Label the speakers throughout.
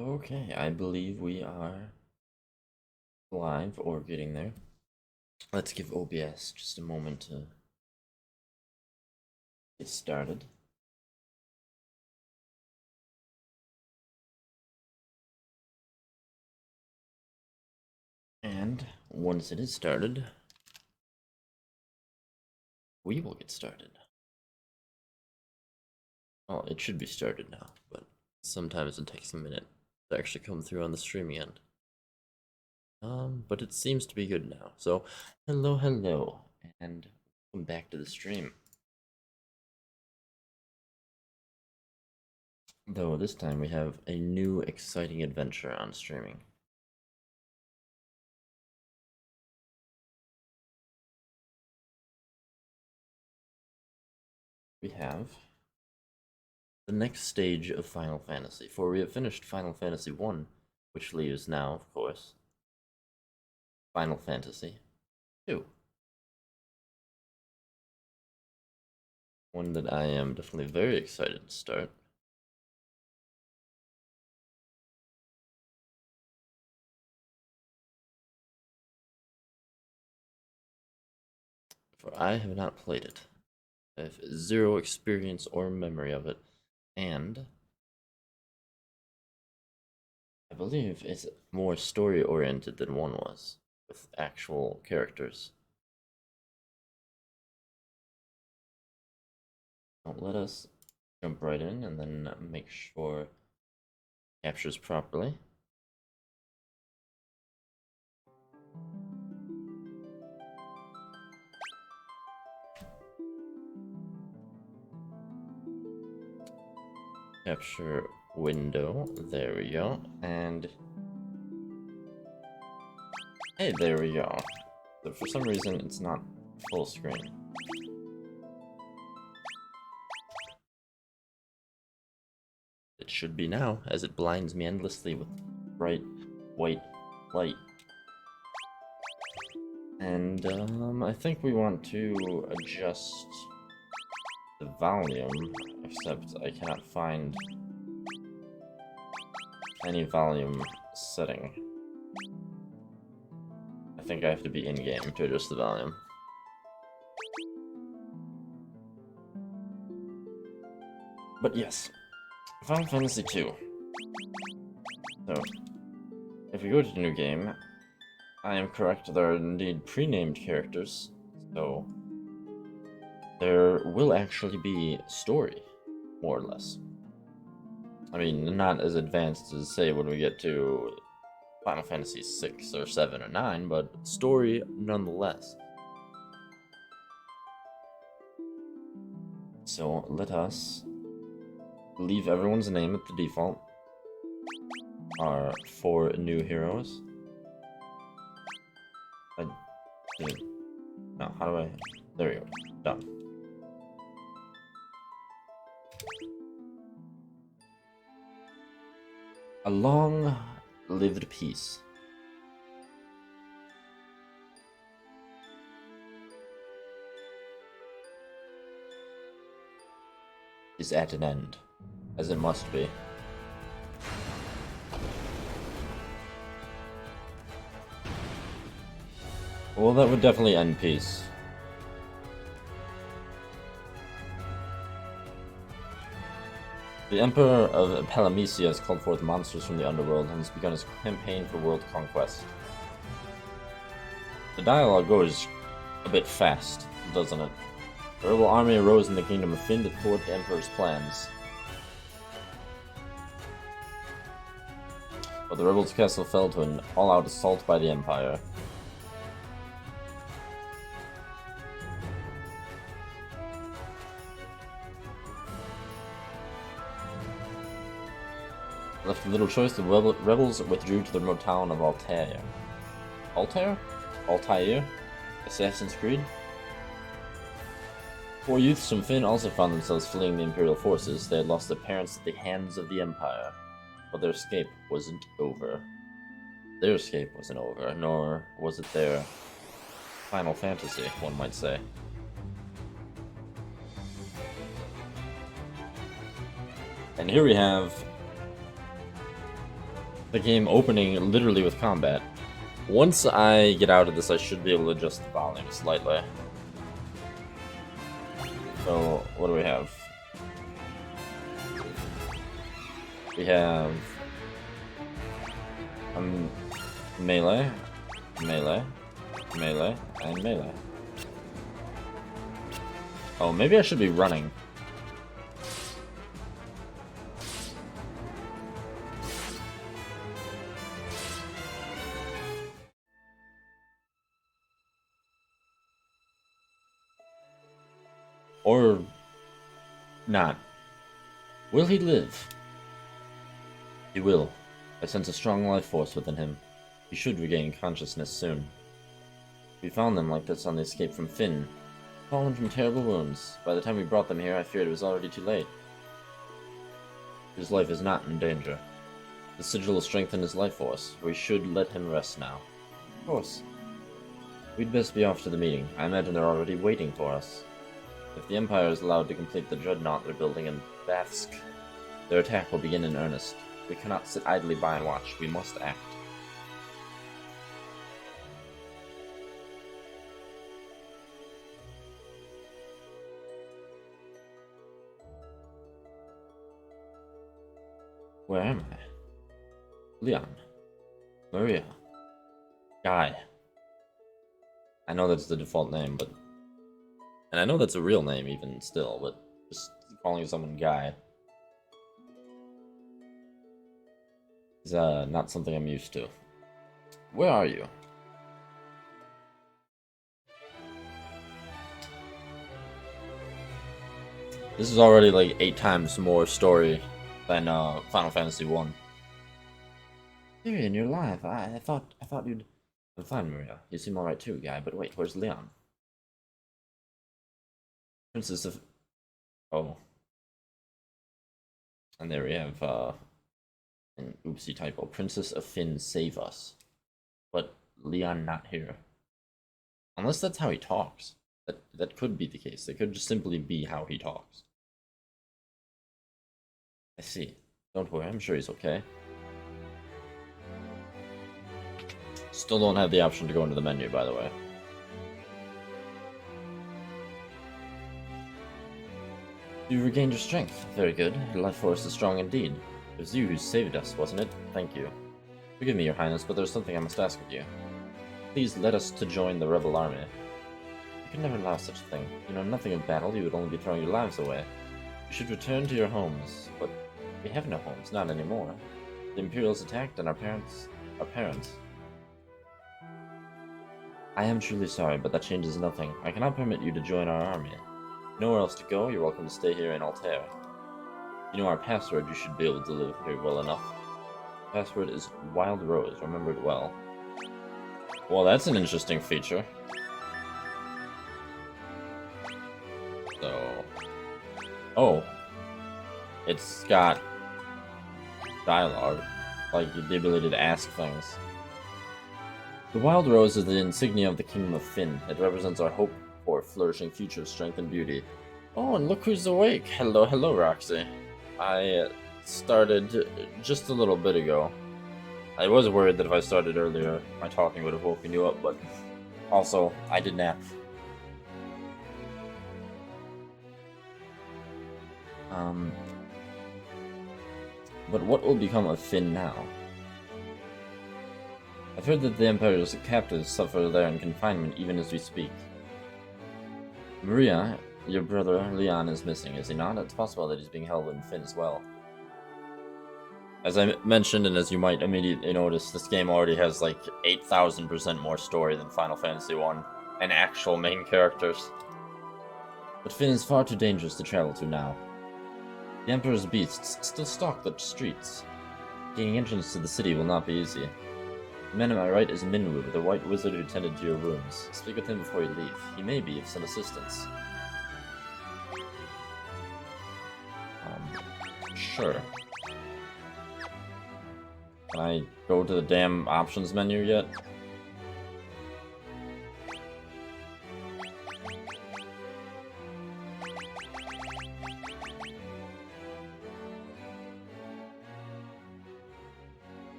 Speaker 1: Okay, I believe we are live or getting there. Let's give OBS just a moment to get started. And once it is started, we will get started. Well, it should be started now, but sometimes it takes a minute to actually come through on the streaming end. But it seems to be good now. So, hello, and welcome back to the stream. Though this time we have a new exciting adventure on streaming. We have the next stage of Final Fantasy, for we have finished Final Fantasy 1, which leaves now, of course, Final Fantasy 2. One that I am definitely very excited to start. For I have not played it. I have zero experience or memory of it, and I believe it's more story oriented than 1 was, with actual characters. Let us jump right in and then make sure it captures properly. Capture window, there we go, and hey, there we go. But for some reason, it's not full screen. It should be now, as it blinds me endlessly with bright white light. And I think we want to adjust the volume, except I cannot find any volume setting. I think I have to be in-game to adjust the volume. But yes, Final Fantasy 2. So, if we go to the new game, I am correct, there are indeed pre-named characters, so there will actually be story, more or less. I mean, not as advanced as, say, when we get to Final Fantasy 6 or 7 or 9, but story nonetheless. So let us leave everyone's name at the default. Our 4 new heroes. I didn't. No, how do I? There we go. Done. A long-lived peace. Is at an end, as it must be. Well, that would definitely end peace. The Emperor of Palamecia has called forth monsters from the underworld and has begun his campaign for world conquest. The dialogue goes a bit fast, doesn't it? A rebel army arose in the kingdom of Fynn to thwart the Emperor's plans. But the rebels' castle fell to an all-out assault by the Empire. Left with little choice, the rebels withdrew to the remote town of Altair. Altair? Altair? Assassin's Creed? 4 youths from Fynn also found themselves fleeing the Imperial forces. They had lost their parents at the hands of the Empire. But their escape wasn't over. Their escape wasn't over, nor was it their Final Fantasy, one might say. And here we have the game opening literally with combat. Once I get out of this, I should be able to adjust the volume slightly. So, what do we have? We have melee, melee, melee, and melee. Oh, maybe I should be running. Or not. Will he live? He will. I sense a strong life force within him. He should regain consciousness soon. We found them like this on the escape from Finn. Fallen from terrible wounds. By the time we brought them here, I feared it was already too late. His life is not in danger. The sigil will strengthen his life force. We should let him rest now. Of course. We'd best be off to the meeting. I imagine they're already waiting for us. If the Empire is allowed to complete the dreadnought they're building in Bathsk, their attack will begin in earnest. We cannot sit idly by and watch. We must act. Where am I? Leon. Maria. Guy. I know that's the default name, but... And I know that's a real name even still, but just calling someone Guy is not something I'm used to. Where are you? This is already like 8 times more story than Final Fantasy 1. Tyrion, you're alive. I thought you'd... I'm fine, Maria. You seem alright too, Guy, but wait, where's Leon? Princess of... Oh. And there we have, an oopsie typo. Princess of Finn, save us. But Leon not here. Unless that's how he talks. That could be the case. It could just simply be how he talks. I see. Don't worry, I'm sure he's okay. Still don't have the option to go into the menu, by the way. You regained your strength. Very good. Your life force is strong indeed. It was you who saved us, wasn't it? Thank you. Forgive me, Your Highness, but there's something I must ask of you. Please let us to join the rebel army. You could never allow such a thing. You know nothing of battle, you would only be throwing your lives away. You should return to your homes, but we have no homes, not anymore. The Imperials attacked and our parents... I am truly sorry, but that changes nothing. I cannot permit you to join our army. Nowhere else to go, you're welcome to stay here in Altair. You know our password, you should be able to live here well enough. The password is Wild Rose, remember it well. Well, that's an interesting feature. So... Oh. It's got... dialogue. Like, the ability to ask things. The Wild Rose is the insignia of the Kingdom of Finn. It represents our hope for a flourishing future of strength and beauty. Oh, and look who's awake! Hello, hello, Roxy. I started just a little bit ago. I was worried that if I started earlier, my talking would have woken you up, but also, I did nap. But what will become of Finn now? I've heard that the Empire's captives suffer there in confinement even as we speak. Maria, your brother Leon is missing, is he not? It's possible that he's being held in Finn as well. As I mentioned, and as you might immediately notice, this game already has like 8,000% more story than Final Fantasy 1, and actual main characters. But Finn is far too dangerous to travel to now. The Emperor's beasts still stalk the streets. Gaining entrance to the city will not be easy. The man at my right is Minwu, the white wizard who tended to your wounds. Speak with him before you leave. He may be of some assistance. Sure. Can I go to the damn options menu yet?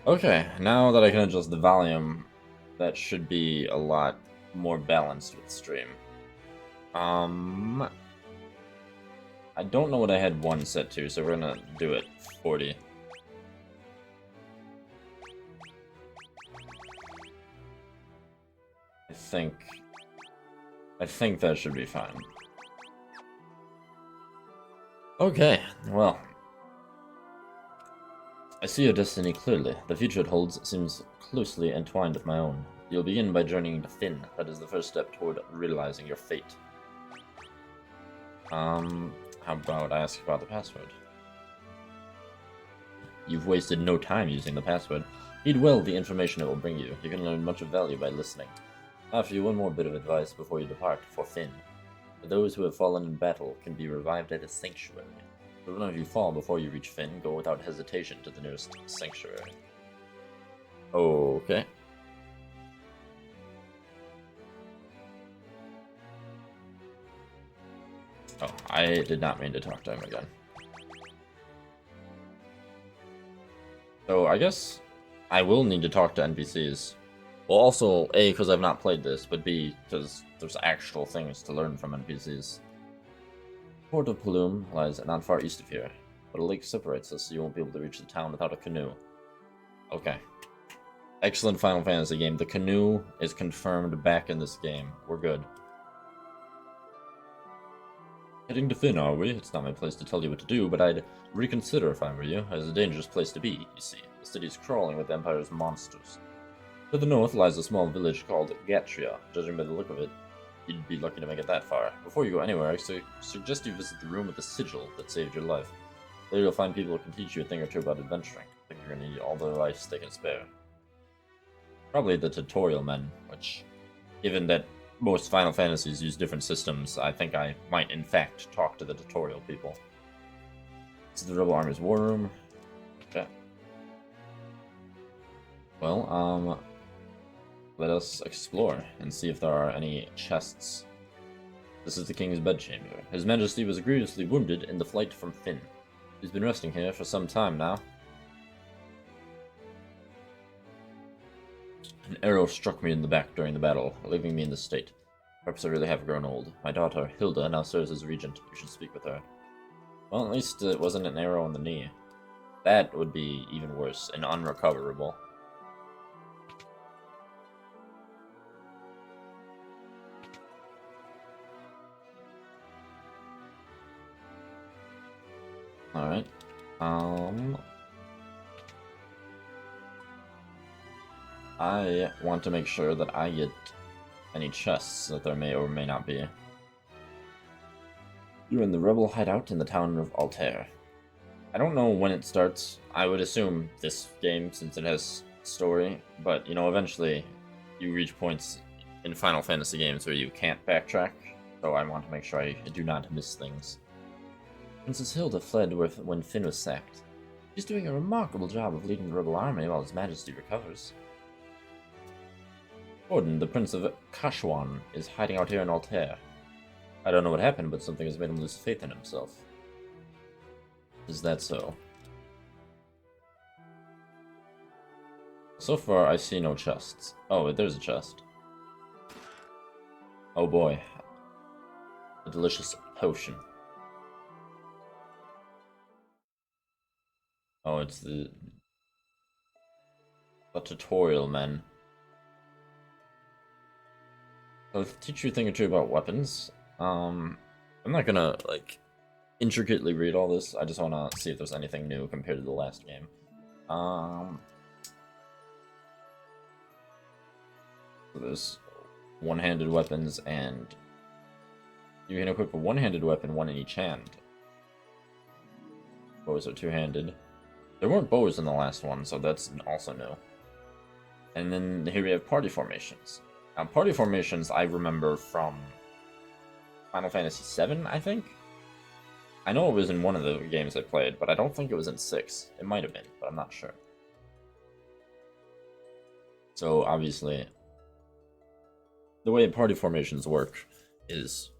Speaker 1: Okay, now that I can adjust the volume, that should be a lot more balanced with stream. I don't know what I had 1 set to, so we're gonna do it 40. I think that should be fine. Okay, well. I see your destiny clearly. The future it holds seems closely entwined with my own. You'll begin by journeying to Finn. That is the first step toward realizing your fate. How about I ask about the password? You've wasted no time using the password. Heed well the information it will bring you. You can learn much of value by listening. I offer you one more bit of advice before you depart, for Finn. Those who have fallen in battle can be revived at a sanctuary. So whenever you fall before you reach Finn, go without hesitation to the nearest sanctuary. Okay. Oh, I did not mean to talk to him again. So I guess I will need to talk to NPCs. Well, also, A, because I've not played this, but B, because there's actual things to learn from NPCs. The port of Paloom lies not far east of here, but a lake separates us, so you won't be able to reach the town without a canoe. Okay. Excellent Final Fantasy game. The canoe is confirmed back in this game. We're good. Heading to Finn, are we? It's not my place to tell you what to do, but I'd reconsider if I were you. It's a dangerous place to be, you see. The city's crawling with the Empire's monsters. To the north lies a small village called Gatria. Judging by the look of it, you'd be lucky to make it that far. Before you go anywhere, I suggest you visit the room with the sigil that saved your life. There you'll find people who can teach you a thing or two about adventuring. I think you're going to need all the advice they can spare. Probably the tutorial men, which, given that most Final Fantasies use different systems, I think I might in fact talk to the tutorial people. This is the Rebel Army's war room. Okay. Well, let us explore and see if there are any chests. This is the king's bedchamber. His Majesty was grievously wounded in the flight from Finn. He's been resting here for some time now. An arrow struck me in the back during the battle, leaving me in this state. Perhaps I really have grown old. My daughter, Hilda, now serves as regent. You should speak with her. Well, at least it wasn't an arrow in the knee. That would be even worse and unrecoverable. Alright. I want to make sure that I get any chests that there may or may not be. You're in the rebel hideout in the town of Altair. I don't know when it starts. I would assume this game, since it has story, but, you know, eventually you reach points in Final Fantasy games where you can't backtrack, so I want to make sure I do not miss things. Princess Hilda fled when Finn was sacked. She's doing a remarkable job of leading the rebel army while His Majesty recovers. Gordon, the Prince of Kashwan, is hiding out here in Altair. I don't know what happened, but something has made him lose faith in himself. Is that so? So far, I see no chests. Oh, there's a chest. Oh boy. A delicious potion. Oh, it's the tutorial men. I'll teach you a thing or two about weapons. I'm not gonna, like, intricately read all this. I just wanna see if there's anything new compared to the last game. So there's one-handed weapons, and you can equip a one-handed weapon, one in each hand. Bows are two-handed. There weren't bows in the last one, so that's also new. And then here we have party formations. Now, party formations I remember from Final Fantasy VII, I think? I know it was in one of the games I played, but I don't think it was in 6. It might have been, but I'm not sure. So, obviously, the way party formations work is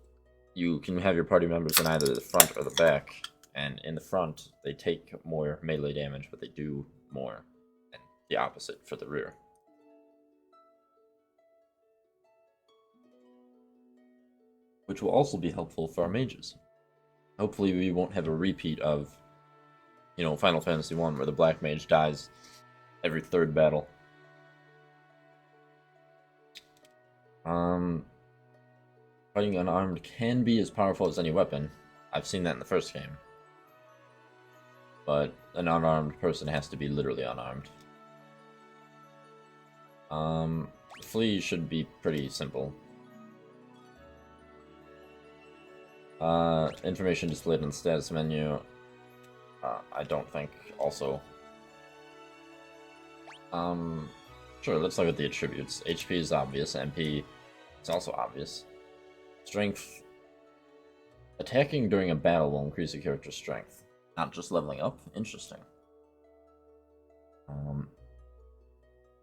Speaker 1: you can have your party members in either the front or the back, and in the front, they take more melee damage, but they do more. And the opposite for the rear. Which will also be helpful for our mages. Hopefully we won't have a repeat of, you know, Final Fantasy 1 where the black mage dies every third battle. Fighting unarmed can be as powerful as any weapon. I've seen that in the first game. But an unarmed person has to be literally unarmed. Flee should be pretty simple. Information displayed in the status menu. I don't think also. Sure, let's look at the attributes. HP is obvious, MP is also obvious. Strength. Attacking during a battle will increase a character's strength. Not just leveling up. Interesting.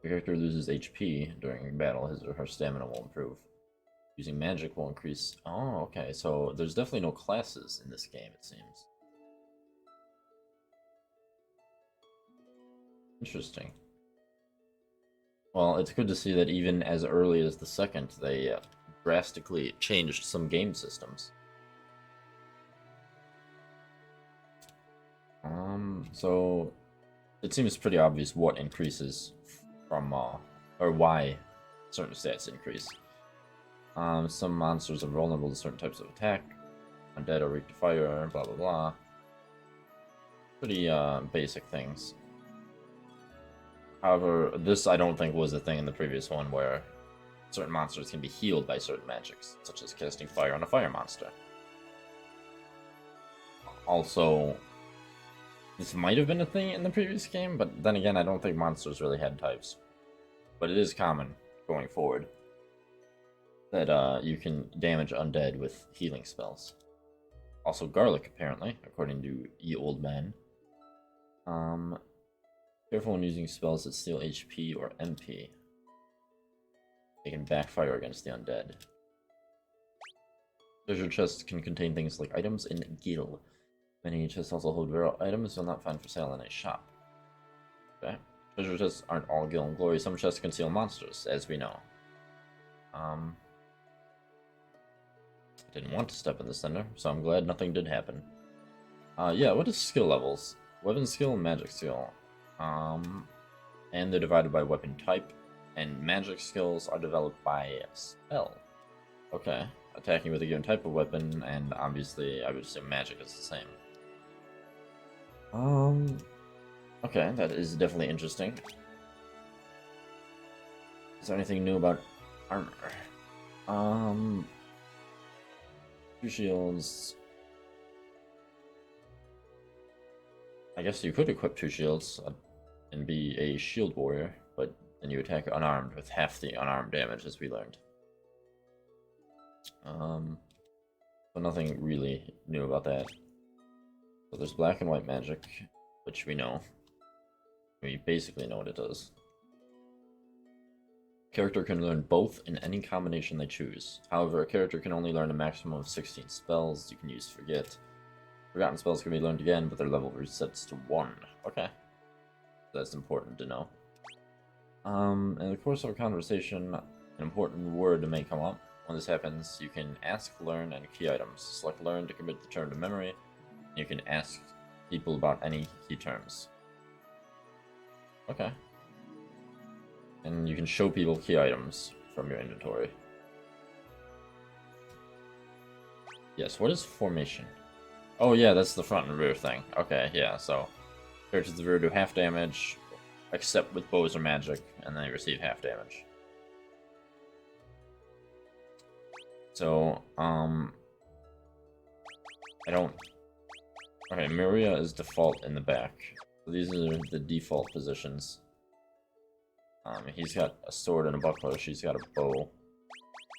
Speaker 1: The character loses HP during a battle, his or her stamina will improve. Using magic will increase... Oh, okay, so there's definitely no classes in this game, it seems. Interesting. Well, it's good to see that even as early as the second, they drastically changed some game systems. So it seems pretty obvious what increases from, or why certain stats increase. Some monsters are vulnerable to certain types of attack. Undead are weak to fire, blah blah blah. Pretty basic things. However, this I don't think was a thing in the previous one where certain monsters can be healed by certain magics, such as casting fire on a fire monster. Also, this might have been a thing in the previous game, but then again, I don't think monsters really had types. But it is common going forward that you can damage undead with healing spells. Also garlic, apparently, according to Ye Old Man. Careful when using spells that steal HP or MP. They can backfire against the undead. Treasure chests can contain things like items in gil. Many chests also hold rare items you'll not find for sale in a shop. Okay. Treasure chests aren't all gil and glory. Some chests conceal monsters, as we know. I didn't want to step in the center, so I'm glad nothing did happen. Yeah, what is skill levels? Weapon skill and magic skill. And they're divided by weapon type, and magic skills are developed by spell. Okay, attacking with a given type of weapon, and obviously I would assume magic is the same. Okay, that is definitely interesting. Is there anything new about armor? 2 shields. I guess you could equip 2 shields and be a shield warrior, but then you attack unarmed with half the unarmed damage, as we learned. So nothing really new about that. So there's black and white magic, which we know. We basically know what it does. Character can learn both in any combination they choose. However, a character can only learn a maximum of 16 spells. You can use Forget. Forgotten spells can be learned again, but their level resets to 1. Okay. That's important to know. In the course of a conversation, an important word may come up. When this happens, you can ask, learn, and key items. Select learn to commit the term to memory. You can ask people about any key terms. Okay. And you can show people key items from your inventory. Yes, what is formation? Oh yeah, that's the front and rear thing. Okay, yeah, so characters at the rear do half damage, except with bows or magic, and then they receive half damage. So, I don't... Okay, Miria is default in the back. So these are the default positions. He's got a sword and a buckler, she's got a bow.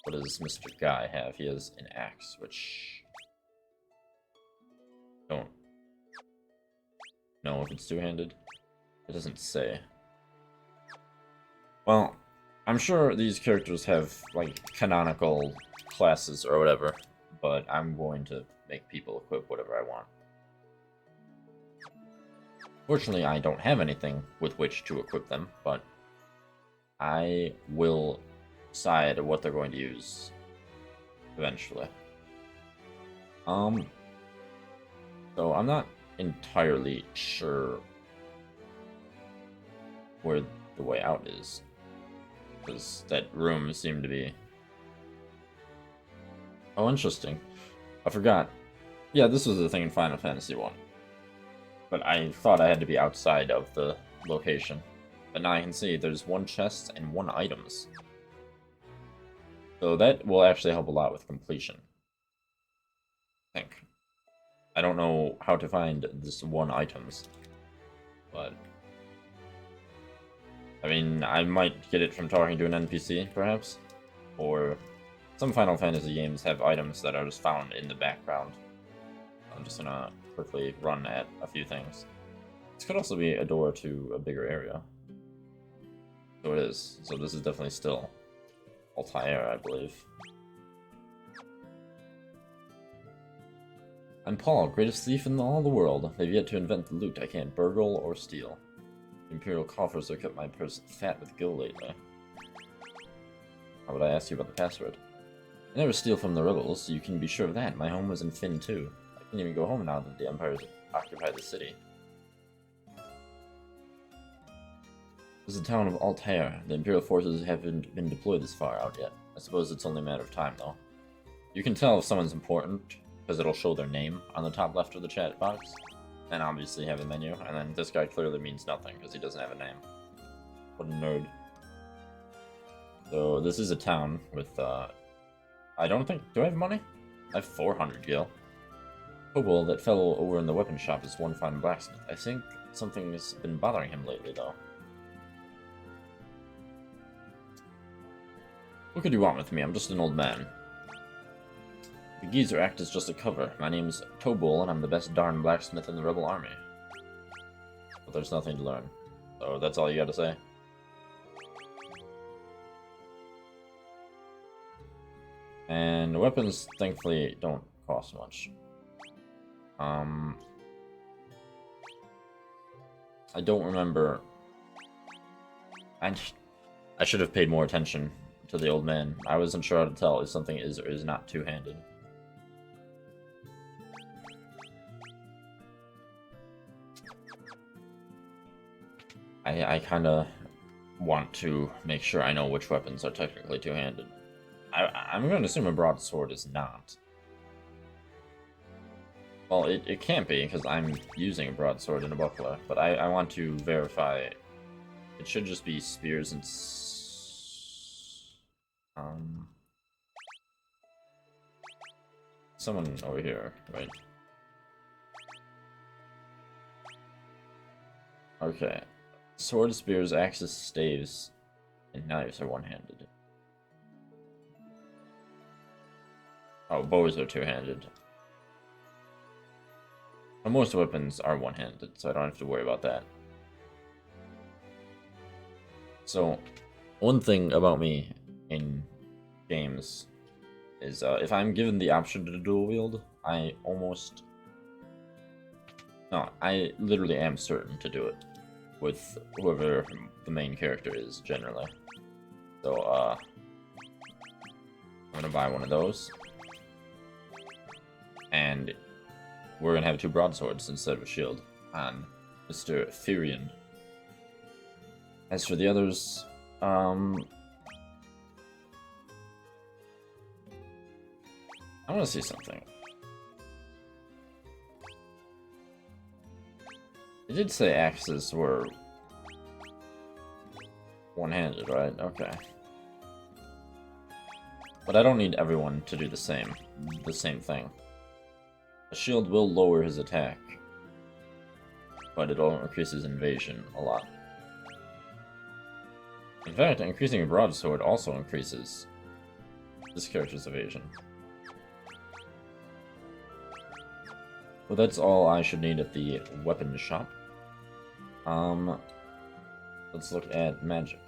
Speaker 1: What does Mr. Guy have? He has an axe, which... Don't know if it's two-handed. It doesn't say. Well, I'm sure these characters have, like, canonical classes or whatever, but I'm going to make people equip whatever I want. Fortunately, I don't have anything with which to equip them, but I will decide what they're going to use eventually. So I'm not entirely sure where the way out is, because that room seemed to be... Oh, interesting. I forgot. Yeah, this was the thing in Final Fantasy 1. But I thought I had to be outside of the location. But now I can see there's 1 chest and 1 items. So that will actually help a lot with completion. I think. I don't know how to find this 1 items. But... I mean, I might get it from talking to an NPC, perhaps? Or... Some Final Fantasy games have items that are just found in the background. I'm just gonna quickly run at a few things. This could also be a door to a bigger area. So it is. So this is definitely still Altair, I believe. I'm Paul, greatest thief in all the world. They've yet to invent the loot I can't burgle or steal. The Imperial coffers have kept my purse fat with gil lately. How would I ask you about the password? I never steal from the rebels, you can be sure of that. My home was in Fynn too. I can't even go home now that the Empire's occupied the city. This is the town of Altair. The Imperial forces haven't been deployed this far out yet. I suppose it's only a matter of time, though. You can tell if someone's important, because it'll show their name on the top left of the chat box. And obviously have a menu, and then this guy clearly means nothing, because he doesn't have a name. What a nerd. So, this is a town with, I don't think... Do I have money? I have 400 gil. Kobold, that fellow over in the weapon shop, is one fine blacksmith. I think something's been bothering him lately, though. What could you want with me? I'm just an old man. The geezer act is just a cover. My name's Tobul, and I'm the best darn blacksmith in the rebel army. But there's nothing to learn. So that's all you gotta say? And weapons, thankfully, don't cost much. I don't remember... I should have paid more attention to the old man. I wasn't sure how to tell if something is or is not two-handed. I kind of want to make sure I know which weapons are technically two-handed. I'm going to assume a broadsword is not. Well, it can't be, because I'm using a broadsword and a buckler, but I want to verify. It should just be spears and... Someone over here, right? Okay. Sword, spears, axes, staves, and knives are one-handed. Oh, bows are two-handed. But most weapons are one-handed, so I don't have to worry about that. So, one thing about me in games is if I'm given the option to dual wield, I literally am certain to do it with whoever the main character is, generally. So, I'm gonna buy one of those. And we're gonna have 2 broadswords instead of a shield on Mr. Furion. As for the others, I want to see something. It did say axes were one-handed, right? Okay. But I don't need everyone to do the same thing. A shield will lower his attack, but it'll increase his invasion a lot. In fact, increasing a broadsword also increases this character's evasion. Well, that's all I should need at the weapon shop. Let's look at magic.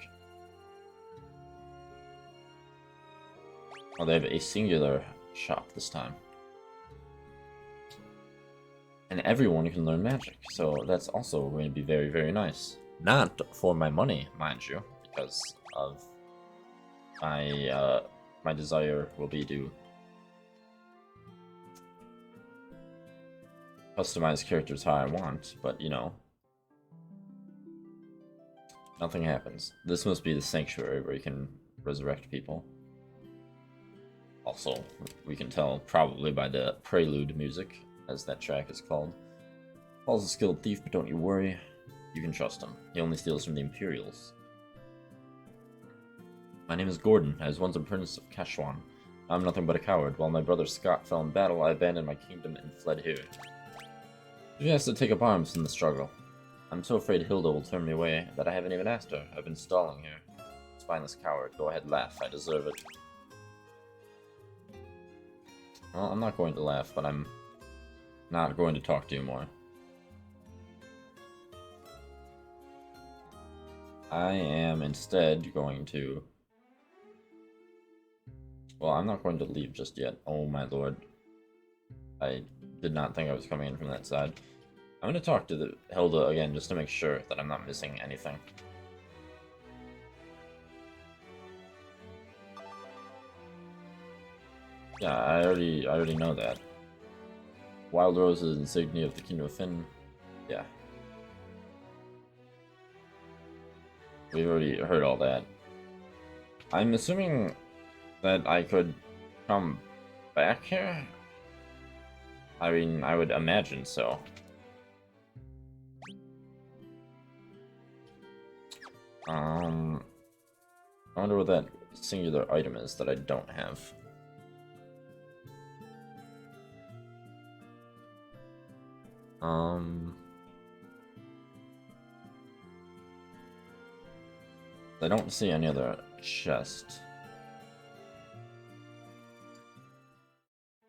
Speaker 1: Oh, they have a singular shop this time. And everyone can learn magic, so that's also going to be very, very nice. Not for my money, mind you, because of my my desire will be to customize characters how I want, but you know, nothing happens. This must be the sanctuary where you can resurrect people. Also, we can tell probably by the prelude music, as that track is called. Paul's a skilled thief, but don't you worry. You can trust him. He only steals from the Imperials. My name is Gordon. I was once a prince of Kashwan. I'm nothing but a coward. While my brother Scott fell in battle, I abandoned my kingdom and fled here. She has to take up arms in the struggle. I'm so afraid Hilda will turn me away that I haven't even asked her. I've been stalling here. Spineless coward. Go ahead, laugh. I deserve it. Well, I'm not going to laugh, but I'm not going to talk to you more. I am instead going to... Well, I'm not going to leave just yet. Oh my lord. I did not think I was coming in from that side. I'm going to talk to the Hilda again just to make sure that I'm not missing anything. Yeah, I already know that. Wild Rose is insignia of the Kingdom of Finn. Yeah. We've already heard all that. I'm assuming that I could come back here? I mean, I would imagine so. I wonder what that singular item is that I don't have. I don't see any other chest.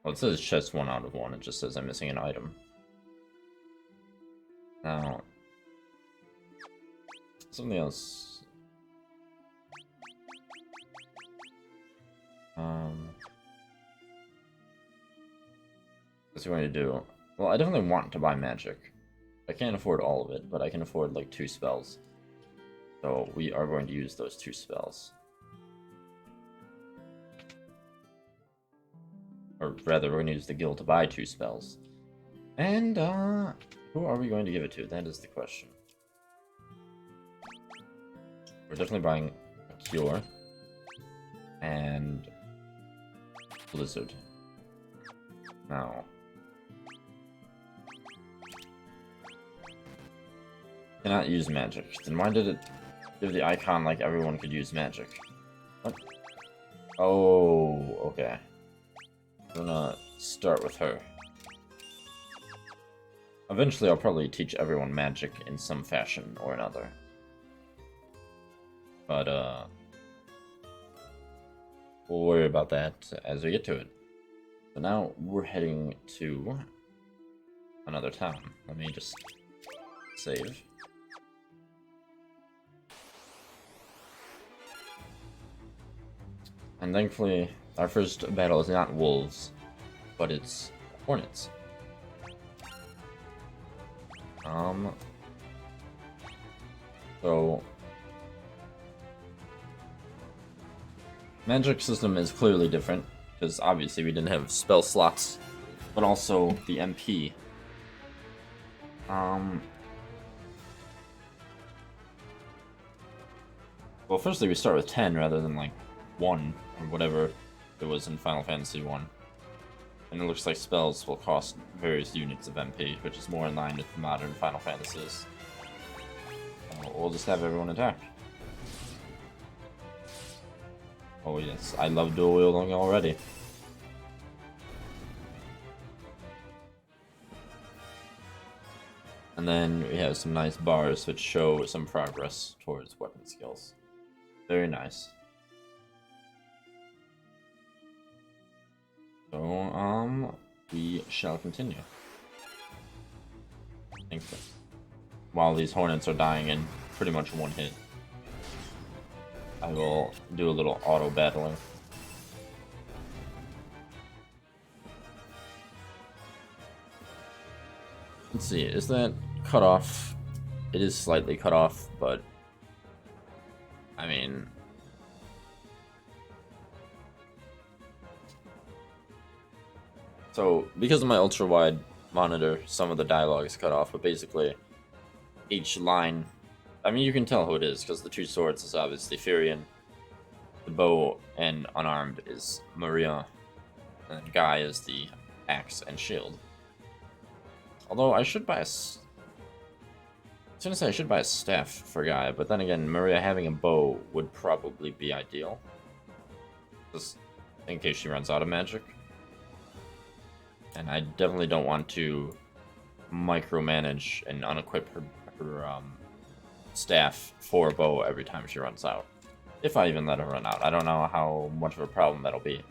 Speaker 1: Well, it says chest 1 out of 1. It just says I'm missing an item. Now, something else. What's it going to do? Well, I definitely want to buy magic. I can't afford all of it, but I can afford like 2 spells. So we are going to use those 2 spells. Or rather, we're going to use the guild to buy 2 spells. And, who are we going to give it to? That is the question. We're definitely buying a Cure. And... Blizzard. Now... Cannot use magic. Then why did it give the icon like everyone could use magic? What? Oh, okay. I'm gonna start with her. Eventually I'll probably teach everyone magic in some fashion or another. But, we'll worry about that as we get to it. So now we're heading to another town. Let me just save. And thankfully, our first battle is not wolves, but it's hornets. So magic system is clearly different, because obviously we didn't have spell slots, but also the MP. Well, firstly we start with 10 rather than like 1 or whatever it was in Final Fantasy 1. And it looks like spells will cost various units of MP, which is more in line with modern Final Fantasies. We'll just have everyone attack. Oh yes, I love dual wielding already. And then we have some nice bars which show some progress towards weapon skills. Very nice. So, we shall continue. I think that while these hornets are dying in pretty much 1 hit, I will do a little auto battling. Let's see, is that cut off? It is slightly cut off, but I mean, so because of my ultra wide monitor, some of the dialogue is cut off, but basically each line, I mean, you can tell who it is because the two swords is obviously Furion, the bow and unarmed is Maria, and Guy is the axe and shield. Although I should buy a I was gonna say I should buy a staff for Guy, but then again, Maria having a bow would probably be ideal. Just in case she runs out of magic. And I definitely don't want to micromanage and unequip her staff for a bow every time she runs out. If I even let her run out. I don't know how much of a problem that'll be.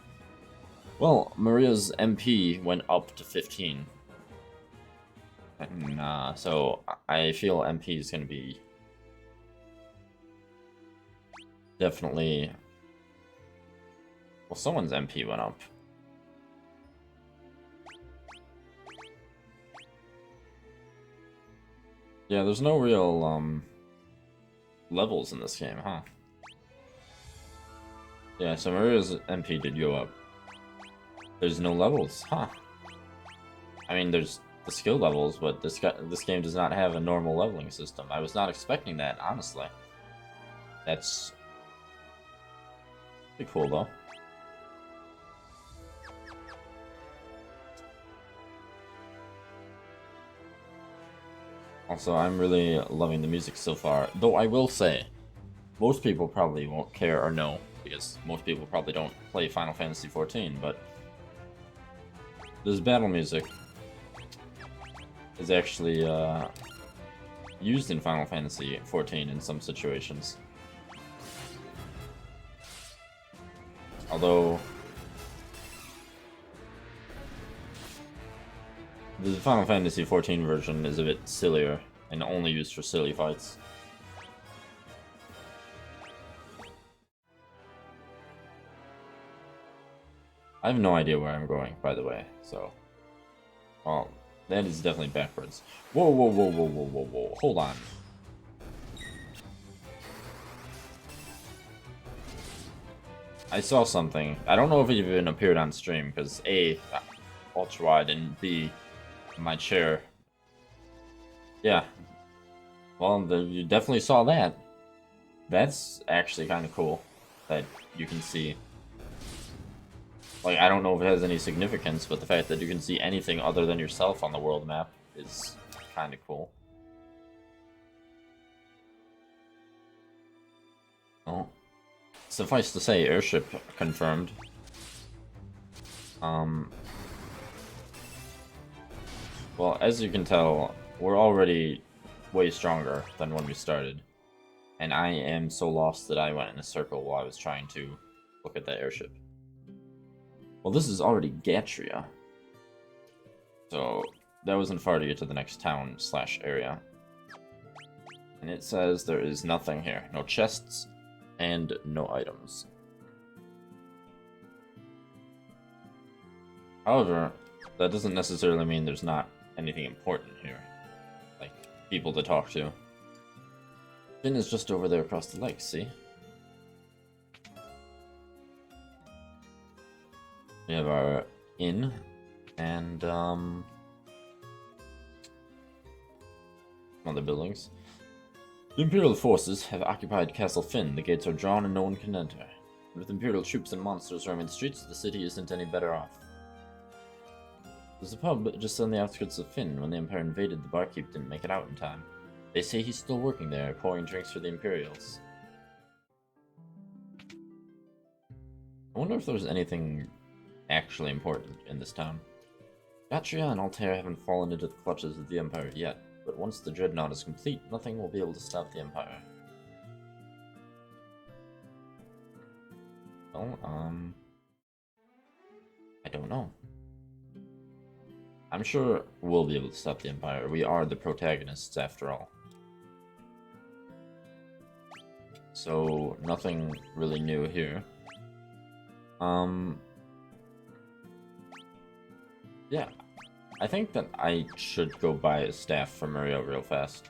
Speaker 1: Well, Maria's MP went up to 15. And, so I feel MP is going to be definitely... Well, someone's MP went up. Yeah, there's no real levels in this game, huh? Yeah, so Maria's MP did go up. There's no levels, huh? I mean, there's the skill levels, but this game does not have a normal leveling system. I was not expecting that, honestly. That's pretty cool, though. Also, I'm really loving the music so far. Though I will say, most people probably won't care or know, because most people probably don't play Final Fantasy XIV, but this battle music is actually used in Final Fantasy XIV in some situations. Although the Final Fantasy XIV version is a bit sillier and only used for silly fights. I have no idea where I'm going, by the way, so... Well, that is definitely backwards. Whoa, whoa, whoa, whoa, whoa, whoa, whoa, hold on. I saw something. I don't know if it even appeared on stream, because A, ultra wide, and B, my chair. Yeah. Well, you definitely saw that. That's actually kind of cool, that you can see. Like, I don't know if it has any significance, but the fact that you can see anything other than yourself on the world map is kind of cool. Oh. Suffice to say, airship confirmed. Well, as you can tell, we're already way stronger than when we started. And I am so lost that I went in a circle while I was trying to look at that airship. Well, this is already Gatria. So, that wasn't far to get to the next town / area. And it says there is nothing here. No chests and no items. However, that doesn't necessarily mean there's not anything important here. Like, people to talk to. Finn is just over there across the lake, see? We have our inn, and other buildings. The Imperial forces have occupied Castle Finn. The gates are drawn and no one can enter. With Imperial troops and monsters roaming the streets, the city isn't any better off. There's a pub just on the outskirts of Finn. When the Empire invaded, the barkeep didn't make it out in time. They say he's still working there, pouring drinks for the Imperials. I wonder if there's anything actually important in this town. Gatria and Altair haven't fallen into the clutches of the Empire yet, but once the Dreadnought is complete, nothing will be able to stop the Empire. Well, I don't know. I'm sure we'll be able to stop the Empire. We are the protagonists, after all. So, nothing really new here. Yeah. I think that I should go buy a staff for Mario real fast.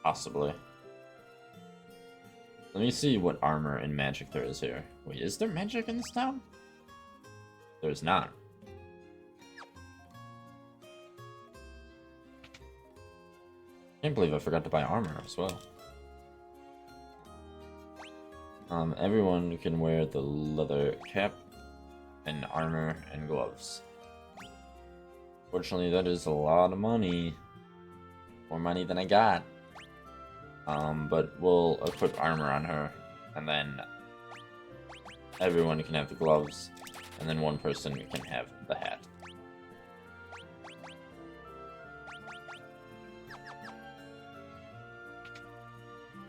Speaker 1: Possibly. Let me see what armor and magic there is here. Wait, is there magic in this town? There's not. Can't believe I forgot to buy armor as well. Everyone can wear the leather cap and armor and gloves. Fortunately, that is a lot of money. More money than I got. But we'll equip armor on her, and then everyone can have the gloves, and then one person can have the hat.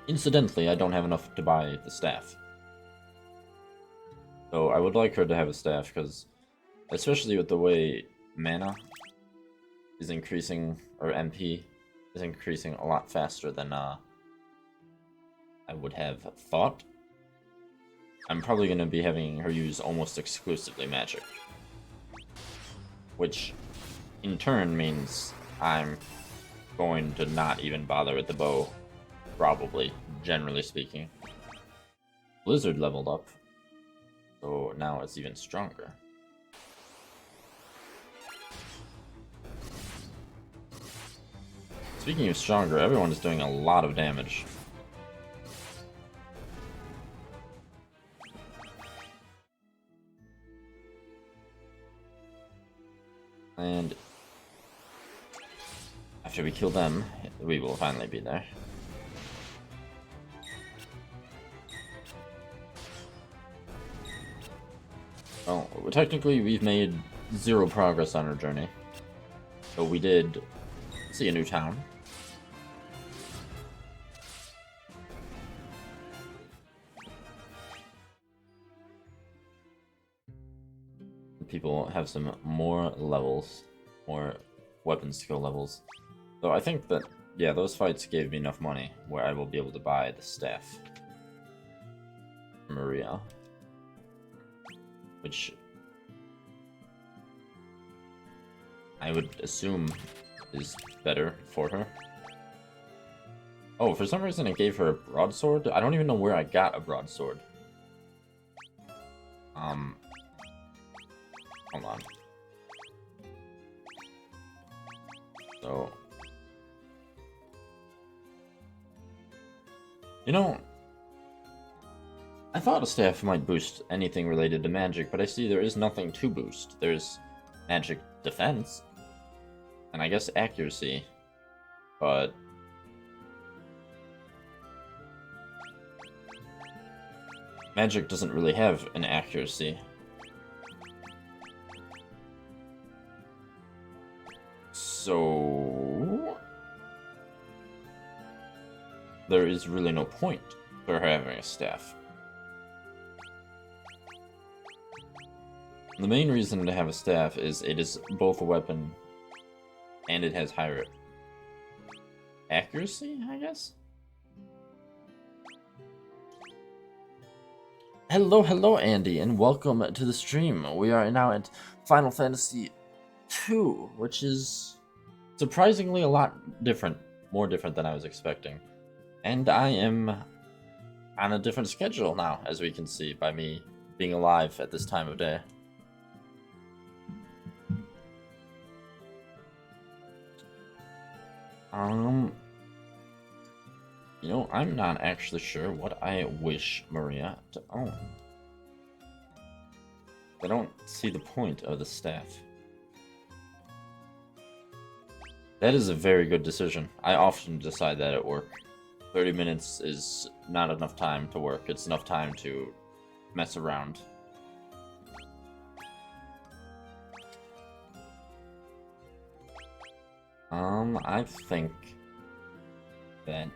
Speaker 1: Incidentally, I don't have enough to buy the staff. So I would like her to have a staff, because especially with the way mana is increasing, or MP is increasing a lot faster than I would have thought, I'm probably going to be having her use almost exclusively magic. Which, in turn, means I'm going to not even bother with the bow. Probably, generally speaking. Blizzard leveled up, so now it's even stronger. Speaking of stronger, everyone is doing a lot of damage. And after we kill them, we will finally be there. Well, technically we've made 0 progress on our journey. But we did see a new town. People have some more levels, more weapon skill levels. So I think that, yeah, those fights gave me enough money where I will be able to buy the staff. Maria. Which I would assume is better for her. Oh, for some reason it gave her a broadsword? I don't even know where I got a broadsword. Hold on. So... You know... I thought a staff might boost anything related to magic, but I see there is nothing to boost. There's magic defense, and I guess accuracy, but... Magic doesn't really have an accuracy. So... there is really no point for her having a staff. The main reason to have a staff is it is both a weapon and it has higher accuracy, I guess? Hello, Andy, and welcome to the stream. We are now at Final Fantasy II, which is surprisingly a lot different, more different than I was expecting. And I am on a different schedule now, as we can see by me being alive at this time of day. You know, I'm not actually sure what I wish Maria to own. I don't see the point of the staff. That is a very good decision. I often decide that at work. 30 minutes is not enough time to work. It's enough time to mess around. I think that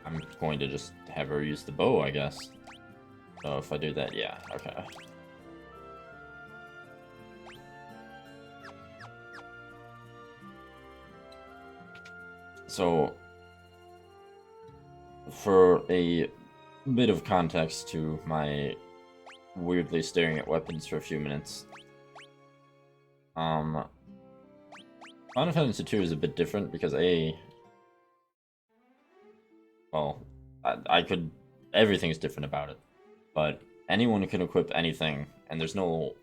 Speaker 1: I'm going to just have her use the bow, I guess. So if I do that, yeah, okay. So, for a bit of context to my weirdly staring at weapons for a few minutes. Final Fantasy II is a bit different because well, everything's different about it, but anyone can equip anything, and there's no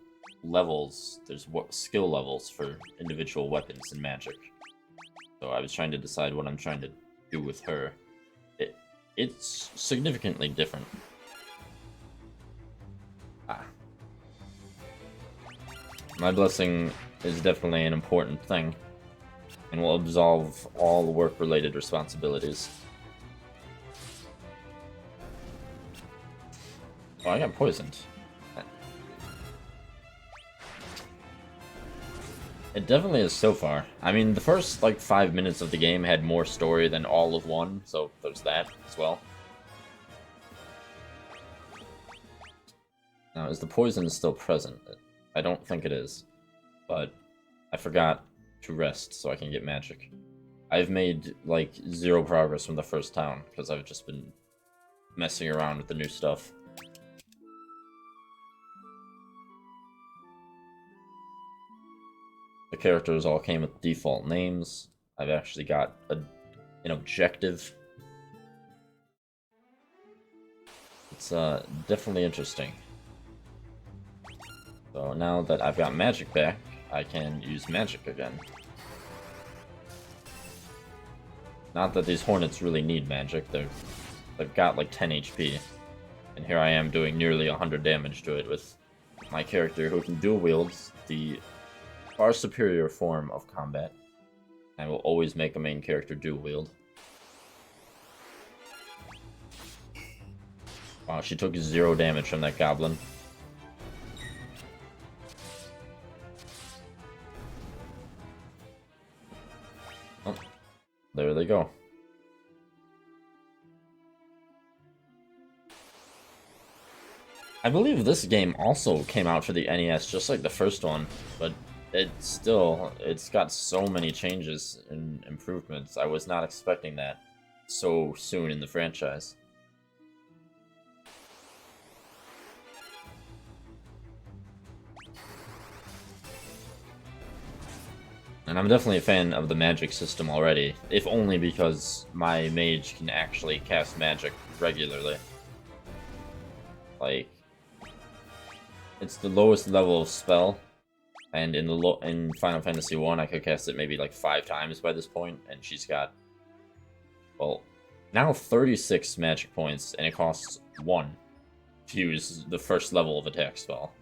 Speaker 1: levels, there's skill levels for individual weapons and magic. So I was trying to decide what I'm trying to do with her. It's significantly different. My blessing is definitely an important thing, and will absolve all work-related responsibilities. Oh, I got poisoned. It definitely is so far. I mean, the first, like, 5 minutes of the game had more story than all of 1, so there's that as well. Now, is the poison still present? I don't think it is, but I forgot to rest so I can get magic. I've made, like, 0 progress from the first town, because I've just been messing around with the new stuff. The characters all came with default names. I've actually got an objective. It's definitely interesting. So now that I've got magic back, I can use magic again. Not that these hornets really need magic, they've got like 10 HP. And here I am doing nearly 100 damage to it with my character who can dual wield the far superior form of combat. I will always make a main character dual wield. Wow, she took 0 damage from that goblin. Oh, there they go. I believe this game also came out for the NES, just like the first one, but it's got so many changes and improvements. I was not expecting that so soon in the franchise. And I'm definitely a fan of the magic system already, if only because my mage can actually cast magic regularly. Like, it's the lowest level of spell, and in Final Fantasy 1 I could cast it maybe like 5 times by this point, and she's got, well, now 36 magic points, and it costs 1 to use the first level of attack spell.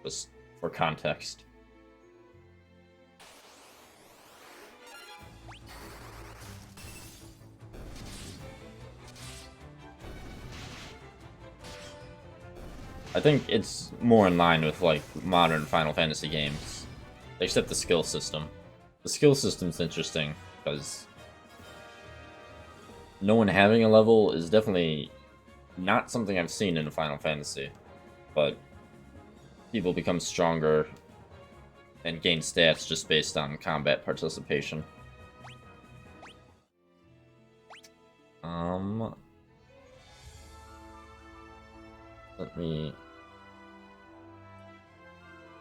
Speaker 1: Just for context. I think it's more in line with, like, modern Final Fantasy games. Except the skill system. The skill system's interesting, because no one having a level is definitely not something I've seen in a Final Fantasy. But people become stronger and gain stats just based on combat participation.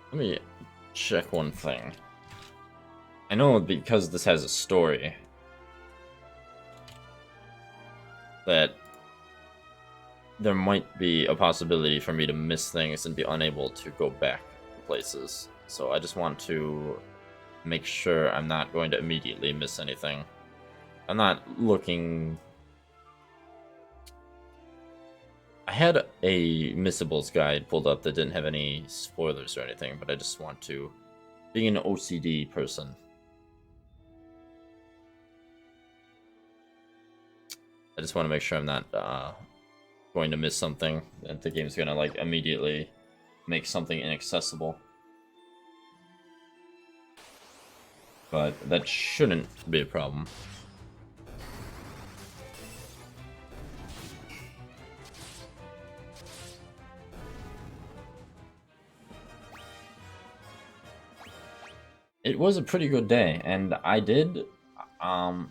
Speaker 1: Let me check one thing. I know because this has a story that there might be a possibility for me to miss things and be unable to go back to places. So I just want to make sure I'm not going to immediately miss anything. I'm not looking... I had a missables guide pulled up that didn't have any spoilers or anything, but I just want to... Being an OCD person, I just want to make sure I'm not going to miss something, that the game's going to like immediately make something inaccessible. But that shouldn't be a problem. It was a pretty good day, and I did, oh,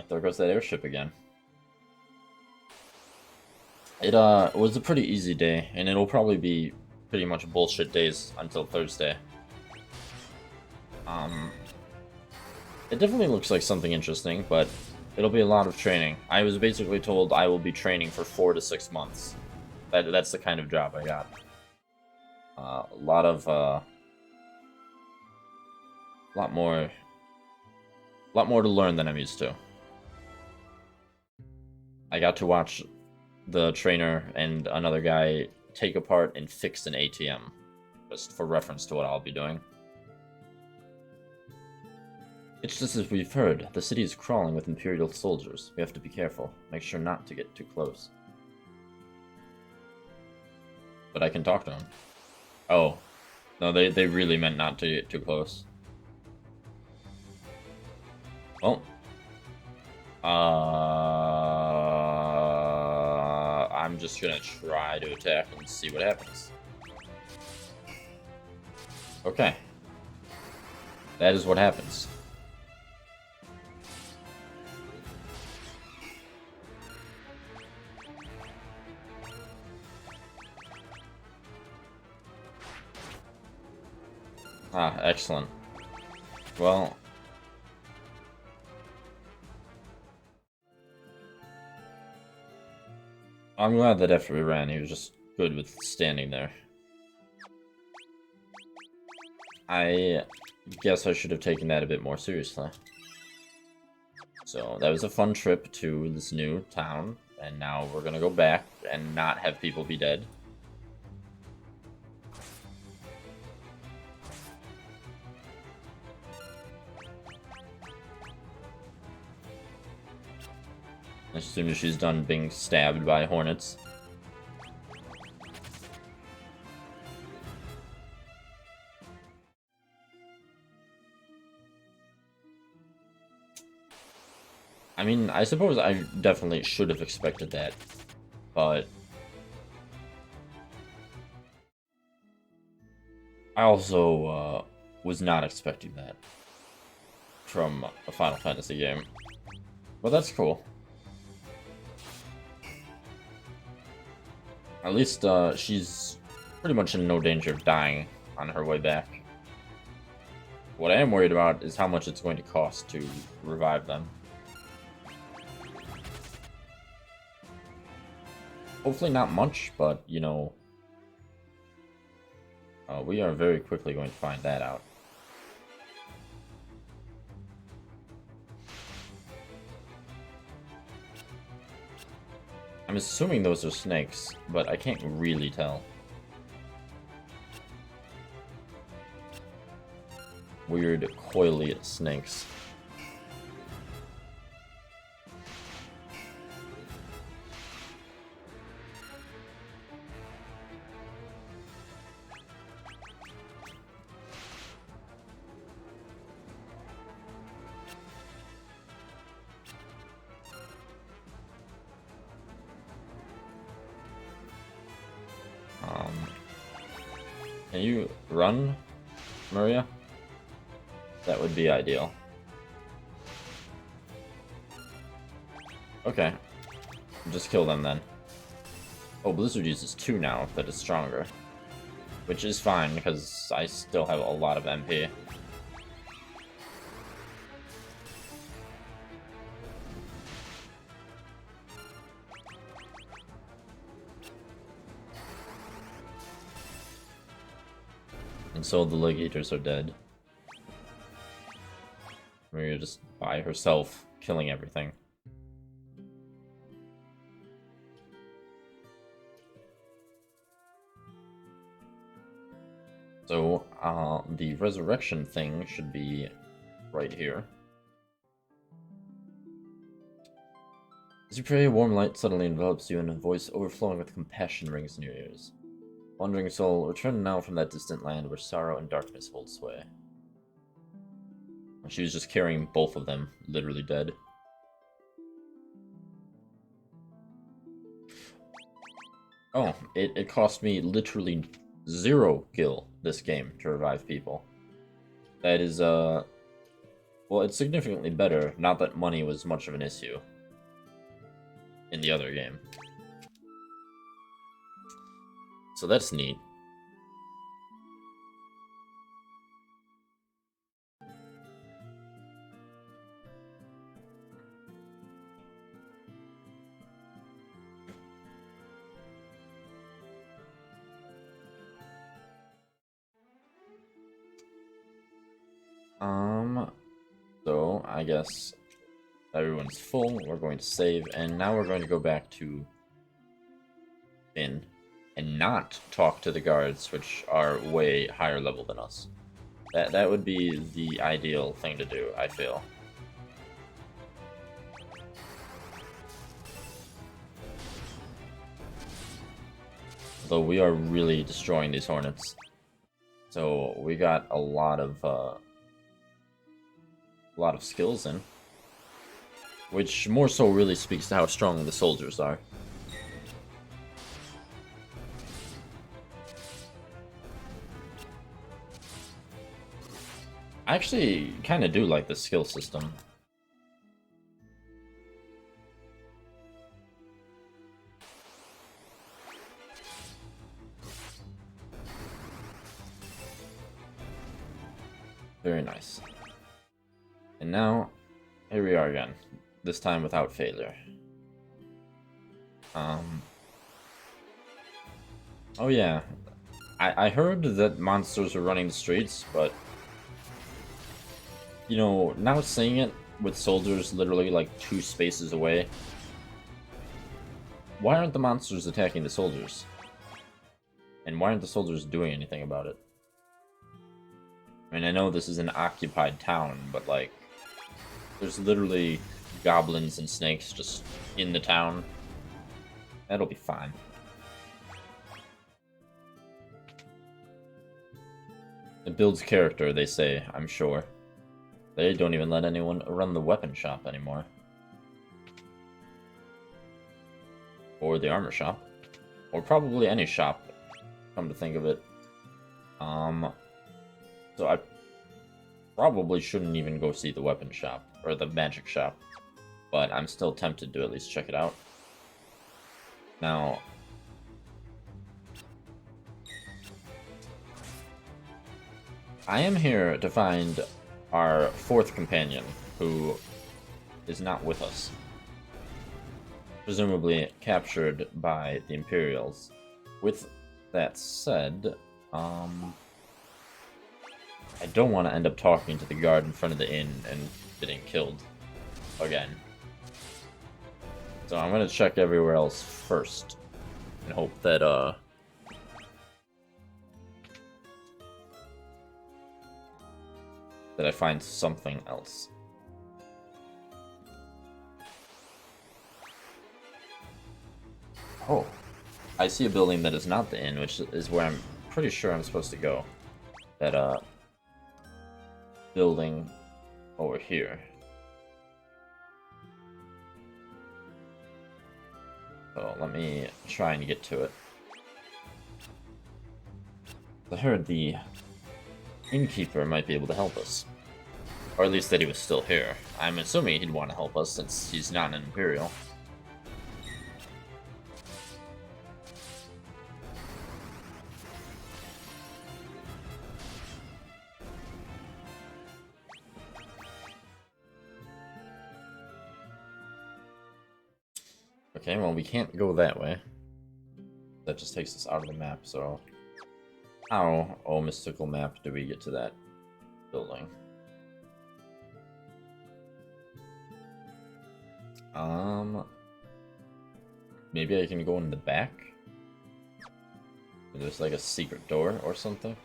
Speaker 1: there goes that airship again. It was a pretty easy day, and it'll probably be pretty much bullshit days until Thursday. It definitely looks like something interesting, but it'll be a lot of training. I was basically told I will be training for 4 to 6 months. That's the kind of job I got. A lot more to learn than I'm used to. I got to watch the trainer and another guy take apart and fix an ATM, just for reference to what I'll be doing. It's just as we've heard, the city is crawling with Imperial soldiers. We have to be careful, make sure not to get too close. But I can talk to them. Oh. No, they really meant not to get too close. Well. I'm just gonna try to attack and see what happens. Okay. That is what happens. Ah, excellent. Well... I'm glad that after we ran, he was just good with standing there. I guess I should have taken that a bit more seriously. So, that was a fun trip to this new town, and now we're gonna go back and not have people be dead. As soon as she's done being stabbed by hornets. I mean, I suppose I definitely should have expected that, but I also was not expecting that from a Final Fantasy game. But that's cool. At least she's pretty much in no danger of dying on her way back. What I am worried about is how much it's going to cost to revive them. Hopefully not much, but, you know, we are very quickly going to find that out. I'm assuming those are snakes, but I can't really tell. Weird, coily snakes. Can you run, Maria? That would be ideal. Okay. Just kill them then. Oh, Blizzard uses 2 now that is stronger. Which is fine, because I still have a lot of MP. And so the leg eaters are dead. Maria just by herself, killing everything. So, the resurrection thing should be right here. As you pray, a warm light suddenly envelops you and a voice overflowing with compassion rings in your ears. Wandering soul, return now from that distant land where sorrow and darkness hold sway. She was just carrying both of them, literally dead. Oh, it cost me literally 0 gil this game to revive people. That is, well, it's significantly better, not that money was much of an issue in the other game. So that's neat. So I guess everyone's full. We're going to save, and now we're going to go back to Finn and not talk to the guards, which are way higher level than us. That would be the ideal thing to do, I feel. Though we are really destroying these hornets. So we got a lot of skills in, which more so really speaks to how strong the soldiers are. I actually kind of do like the skill system. Very nice. And now, here we are again. This time without failure. Oh yeah. I heard that monsters are running the streets, but... You know, now seeing it with soldiers literally like 2 spaces away... Why aren't the monsters attacking the soldiers? And why aren't the soldiers doing anything about it? I mean, I know this is an occupied town, but like... There's literally goblins and snakes just in the town. That'll be fine. It builds character, they say, I'm sure. They don't even let anyone run the weapon shop anymore. Or the armor shop. Or probably any shop, come to think of it. So I probably shouldn't even go see the weapon shop, or the magic shop. But I'm still tempted to at least check it out. Now... I am here to find our 4th companion, who is not with us. Presumably captured by the Imperials. With that said, I don't want to end up talking to the guard in front of the inn and getting killed again. So I'm going to check everywhere else first and hope that, that I find something else. Oh, I see a building that is not the inn, which is where I'm pretty sure I'm supposed to go. That, building over here. So let me try and get to it. I heard the innkeeper might be able to help us. Or at least that he was still here. I'm assuming he'd want to help us since he's not an Imperial. Okay, well, we can't go that way. That just takes us out of the map, so... How, oh mystical map, do we get to that building? Maybe I can go in the back? There's like a secret door or something?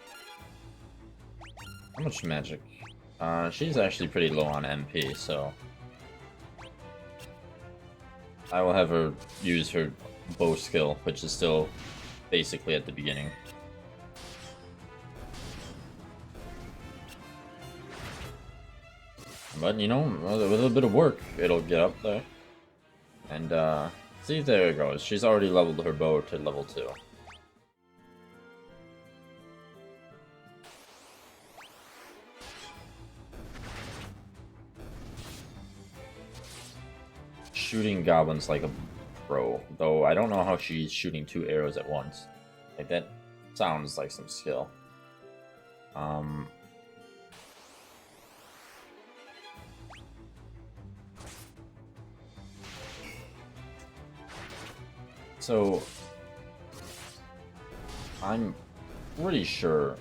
Speaker 1: How much magic? She's actually pretty low on MP, so... I will have her use her bow skill, which is still basically at the beginning. But, you know, with a little bit of work, it'll get up there. And, see, there it goes. She's already leveled her bow to level 2. Shooting goblins like a pro, though I don't know how she's shooting 2 arrows at once. Like, that sounds like some skill. So, I'm pretty sure...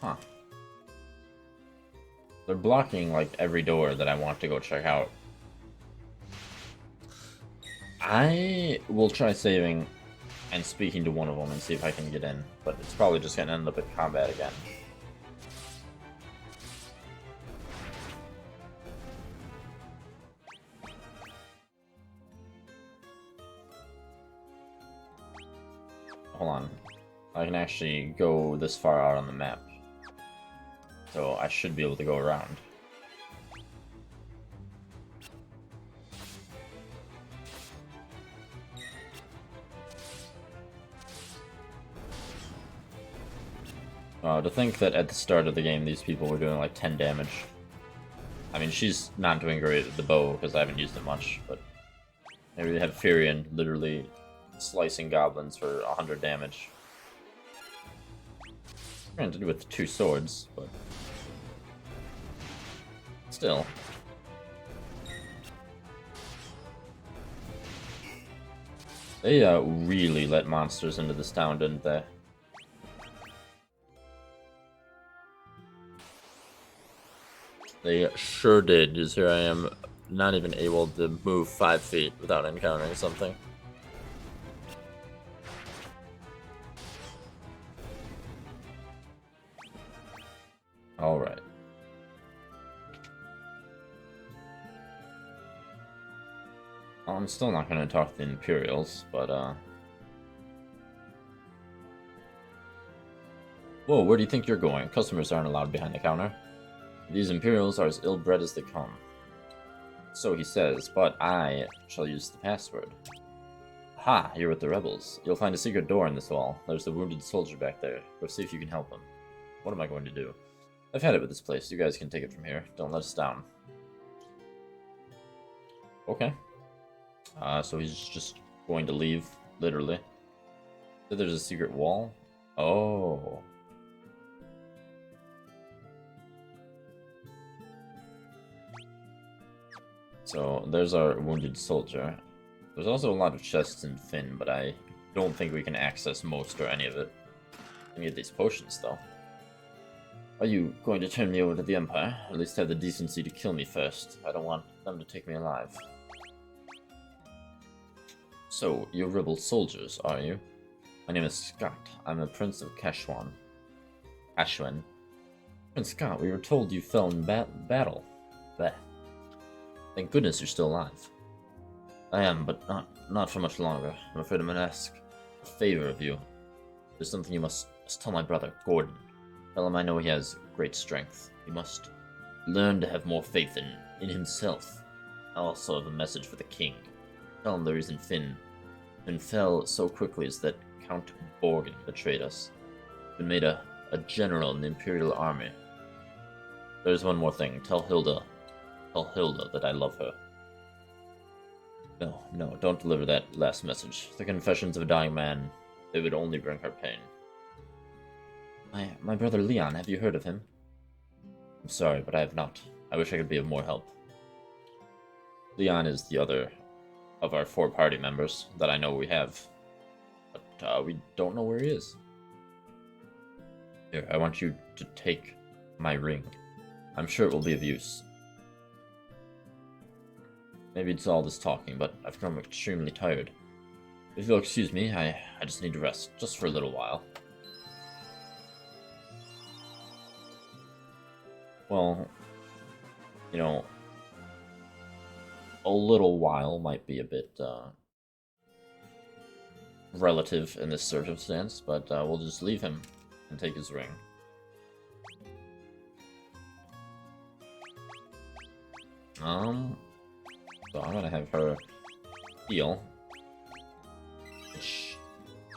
Speaker 1: Huh. They're blocking, like, every door that I want to go check out. I will try saving and speaking to one of them and see if I can get in, but it's probably just gonna end up at combat again. Hold on. I can actually go this far out on the map. So I should be able to go around. To think that at the start of the game these people were doing like 10 damage. I mean, she's not doing great at the bow because I haven't used it much, but maybe they have Furion literally slicing goblins for 100 damage. Granted with 2 swords, but still. They really let monsters into this town, didn't they? They sure did, because here I am, not even able to move 5 feet without encountering something. Alright. I'm still not going to talk to the Imperials, but, Whoa, where do you think you're going? Customers aren't allowed behind the counter. These Imperials are as ill-bred as they come. So he says, but I shall use the password. Ha! You're with the rebels. You'll find a secret door in this wall. There's a wounded soldier back there. Go see if you can help him. What am I going to do? I've had it with this place. You guys can take it from here. Don't let us down. Okay. So he's just going to leave, literally. So there's a secret wall? Oh. So there's our wounded soldier. There's also a lot of chests in Finn, but I don't think we can access most or any of it. Any of these potions, though. Are you going to turn me over to the Empire? At least have the decency to kill me first. I don't want them to take me alive. So, you're rebel soldiers, are you? My name is Scott. I'm a Prince of Kashwan. Ashwin. Prince Scott, we were told you fell in battle. Bleh. Thank goodness you're still alive. I am, but not for much longer. I'm afraid I'm gonna ask a favor of you. There's something you must tell my brother, Gordon. Tell him I know he has great strength. He must learn to have more faith in himself. I also have a message for the king. Tell him the reason Finn fell so quickly is that Count Borgin betrayed us. Been made a general in the Imperial Army. There's one more thing. Tell Hilda that I love her. No, don't deliver that last message. The confessions of a dying man, they would only bring her pain. My brother Leon, have you heard of him? I'm sorry, but I have not. I wish I could be of more help. Leon is the other of our 4 party members that I know we have. But we don't know where he is. Here, I want you to take my ring. I'm sure it will be of use. Maybe it's all this talking, but I've become extremely tired. If you'll excuse me, I just need to rest, just for a little while. Well, you know, a little while might be a bit relative in this circumstance, but we'll just leave him and take his ring. So I'm gonna have her heal. Which,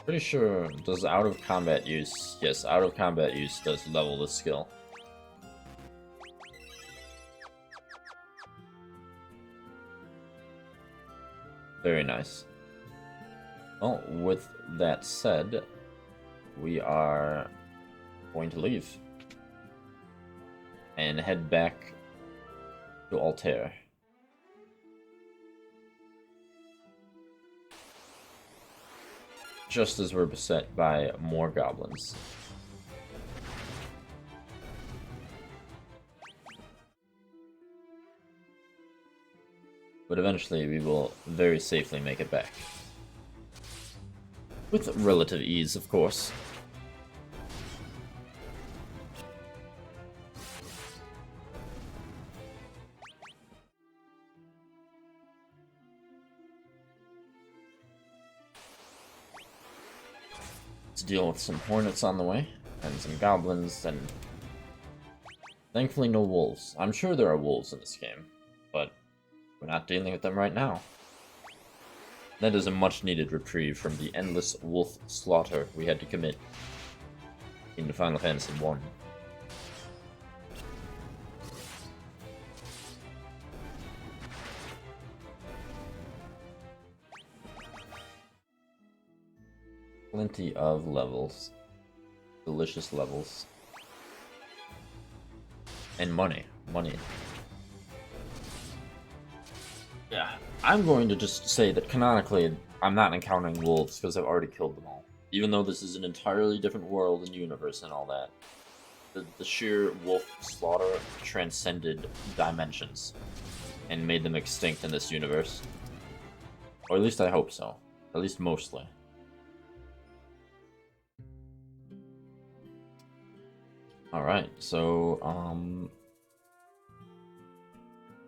Speaker 1: pretty sure does out of combat use. Yes, out of combat use does level the skill. Very nice. Well, with that said, we are going to leave and head back to Altair. Just as we're beset by more goblins. But eventually we will very safely make it back. With relative ease, of course. To deal with some hornets on the way, and some goblins, and thankfully no wolves. I'm sure there are wolves in this game, but we're not dealing with them right now. That is a much-needed reprieve from the endless wolf slaughter we had to commit in Final Fantasy I. Plenty of levels. Delicious levels. And money. Money. Yeah, I'm going to just say that canonically, I'm not encountering wolves because I've already killed them all. Even though this is an entirely different world and universe and all that. The sheer wolf slaughter transcended dimensions and made them extinct in this universe. Or at least I hope so. At least mostly. Alright, so,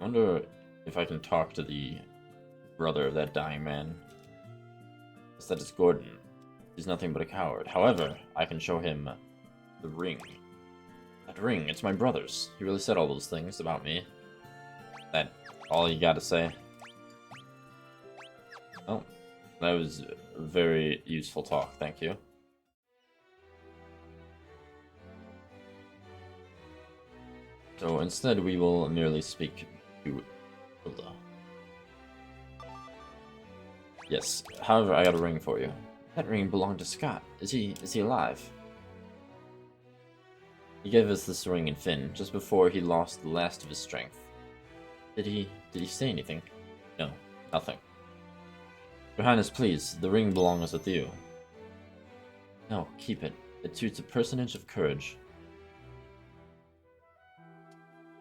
Speaker 1: I wonder if I can talk to the brother of that dying man. Guess that is Gordon. He's nothing but a coward. However, I can show him the ring. That ring, it's my brother's. He really said all those things about me. That all you gotta say? Oh, that was very useful talk, thank you. So instead we will merely speak to Hilda. Yes, however, I got a ring for you. That ring belonged to Scott. Is he alive? He gave us this ring in Finn, just before he lost the last of his strength. Did he say anything? No, nothing. Your Highness, please, the ring belongs with you. No, keep it. It suits a personage of courage.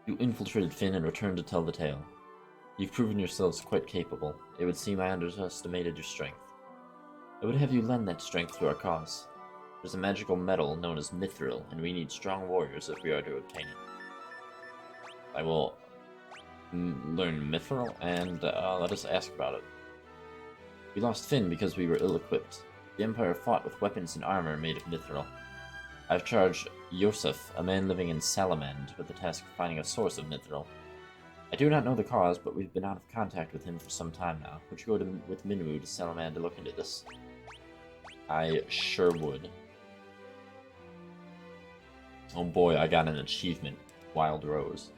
Speaker 1: You infiltrated Finn and returned to tell the tale. You've proven yourselves quite capable. It would seem I underestimated your strength. I would have you lend that strength to our cause. There's a magical metal known as Mithril, and we need strong warriors if we are to obtain it. I will learn Mithril, and let us ask about it. We lost Finn because we were ill-equipped. The Empire fought with weapons and armor made of Mithril. I've charged Yosef, a man living in Salamand, with the task of finding a source of Mithril. I do not know the cause, but we've been out of contact with him for some time now. Would you go with Minwu to Salamand to look into this? I sure would. Oh boy, I got an achievement. Wild Rose.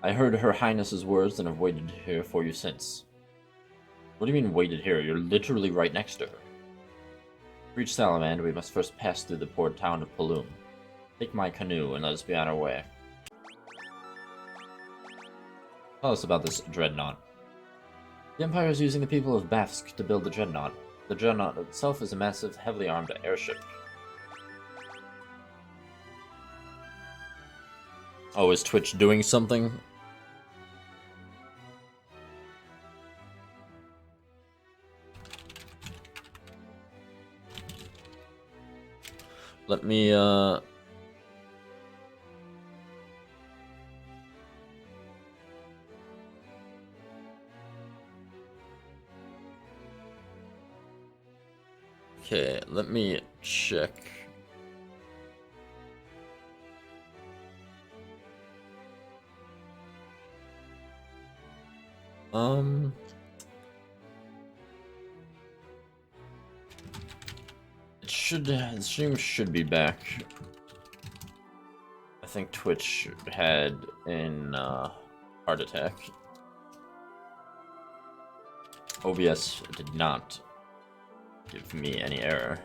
Speaker 1: I heard Her Highness's words and have waited here for you since. What do you mean waited here? You're literally right next to her. To reach Salamand, we must first pass through the port town of Paloom. Take my canoe and let us be on our way. Tell us about this dreadnought. The Empire is using the people of Bafsk to build the dreadnought. The dreadnought itself is a massive, heavily armed airship. Oh, is Twitch doing something? Let me, Okay, let me check. The stream should be back. I think Twitch had an heart attack. OBS did not give me any error.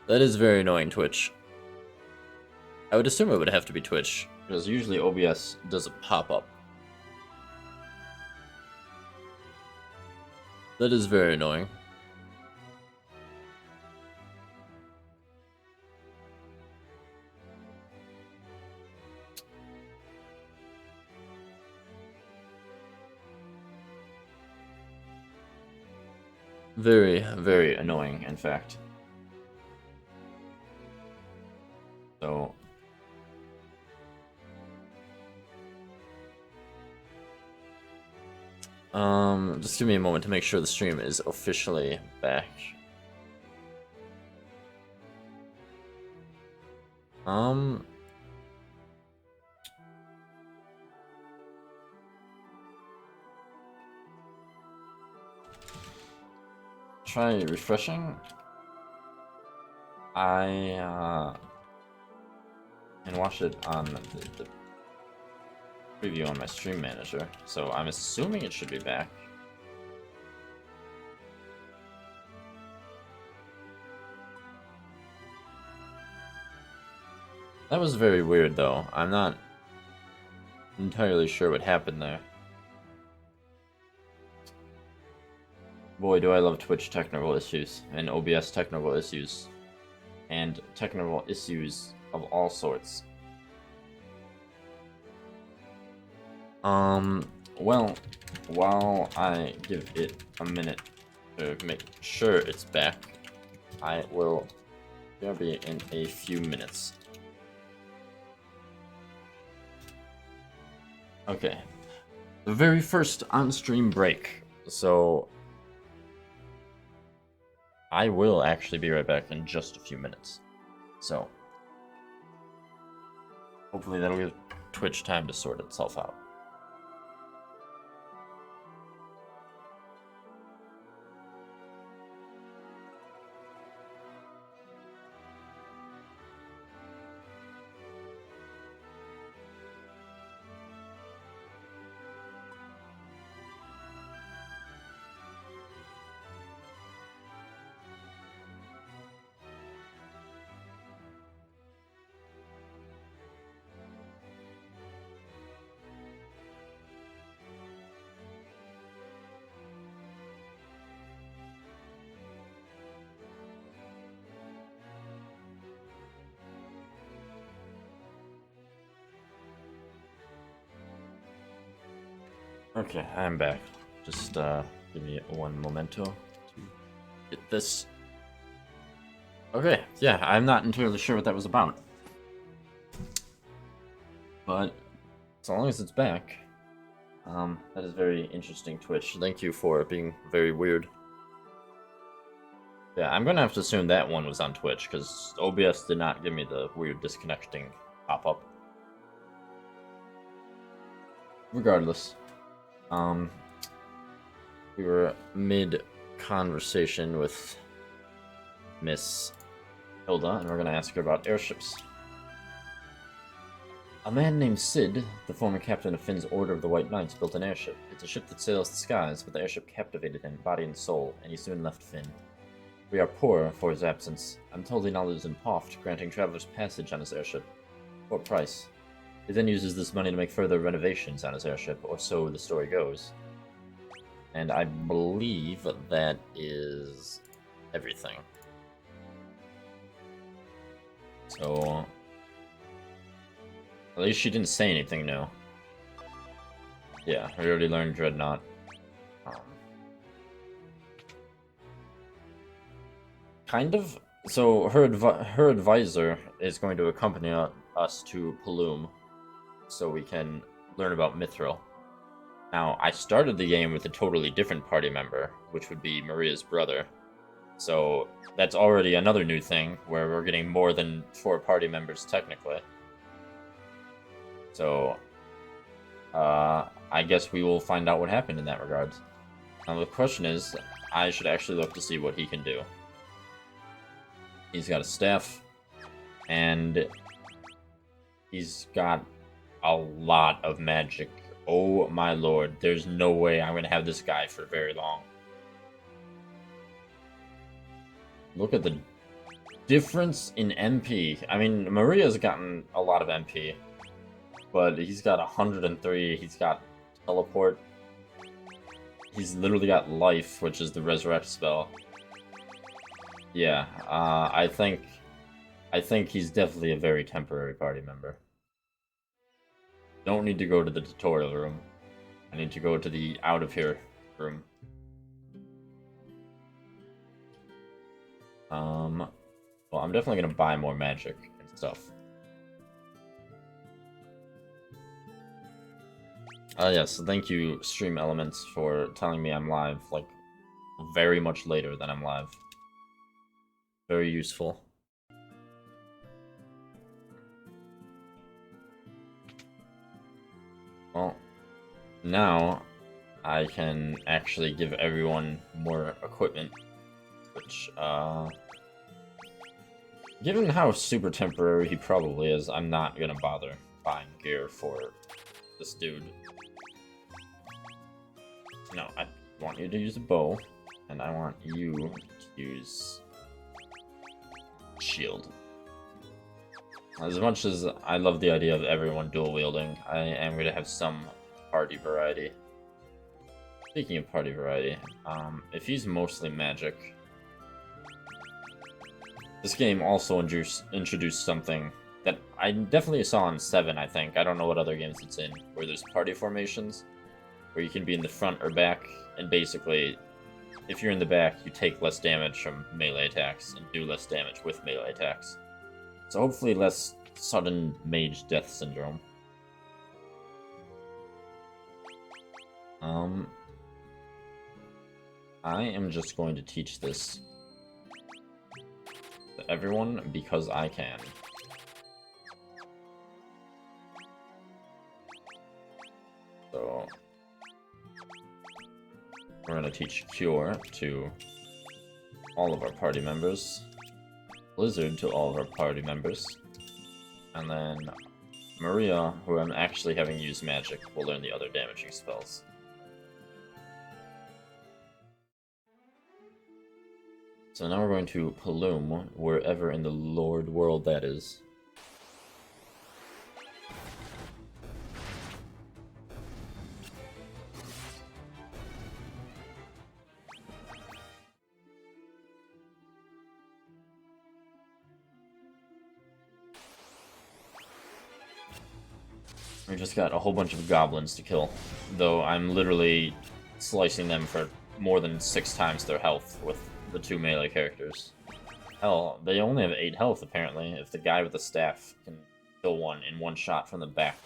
Speaker 1: That is very annoying, Twitch. I would assume it would have to be Twitch, because usually OBS does a pop-up. That is very annoying. Very, very annoying, in fact. So... just give me a moment to make sure the stream is officially back. Try refreshing. I can watch it on the preview on my stream manager, so I'm assuming it should be back. That was very weird, though. I'm not entirely sure what happened there. Boy, do I love Twitch technical issues, and OBS technical issues, and technical issues of all sorts. Well, while I give it a minute to make sure it's back, I will be in a few minutes. Okay, the very first on-stream break, so I will actually be right back in just a few minutes. So, hopefully that'll give Twitch time to sort itself out. Okay, I'm back. Just give me one momento to get this. Okay, yeah, I'm not entirely sure what that was about. But as long as it's back, that is very interesting, Twitch. Thank you for being very weird. Yeah, I'm gonna have to assume that one was on Twitch, because OBS did not give me the weird disconnecting pop-up. Regardless. We were mid-conversation with Miss Hilda, and we're going to ask her about airships. A man named Sid, the former captain of Finn's Order of the White Knights, built an airship. It's a ship that sails the skies, but the airship captivated him, body and soul, and he soon left Finn. We are poor for his absence. I'm told he now lives in Poft, granting travelers passage on his airship. What price? He then uses this money to make further renovations on his airship, or so the story goes. And I believe that is everything. So, at least she didn't say anything new. Yeah, we already learned Dreadnought. Kind of. So her advisor is going to accompany us to Paloom, so we can learn about Mithril. Now, I started the game with a totally different party member, which would be Maria's brother. So that's already another new thing, where we're getting more than 4 party members, technically. So, I guess we will find out what happened in that regard. Now, the question is, I should actually look to see what he can do. He's got a staff, and he's got a lot of magic Oh my lord, there's no way I'm gonna have this guy for very long. Look at the difference in MP. I mean, Maria's gotten a lot of MP, but he's got 103, he's got teleport. He's literally got life, which is the resurrect spell. Yeah, I think he's definitely a very temporary party member. Don't need to go to the tutorial room. I need to go to the out of here room. Well, I'm definitely gonna buy more magic and stuff. Yes, thank you, Stream Elements, for telling me I'm live, like, very much later than I'm live. Very useful. Well, now I can actually give everyone more equipment, which, given how super temporary he probably is, I'm not gonna bother buying gear for this dude. No, I want you to use a bow, and I want you to use shield. As much as I love the idea of everyone dual wielding, I am going to have some party variety. Speaking of party variety, if he's mostly magic, this game also introduced something that I definitely saw in 7, I think. I don't know what other games it's in, where there's party formations, where you can be in the front or back, and basically, if you're in the back, you take less damage from melee attacks, and do less damage with melee attacks. So hopefully less sudden mage death syndrome. I am just going to teach this to everyone because I can. So we're going to teach Cure to all of our party members, Blizzard to all of our party members, and then Maria, who I'm actually having use magic, will learn the other damaging spells. So now we're going to Plume, wherever in the Lord world that is. We just got a whole bunch of goblins to kill, though I'm literally slicing them for more than 6 times their health with the 2 melee characters. Hell, they only have 8 health apparently, if the guy with the staff can kill one in one shot from the back.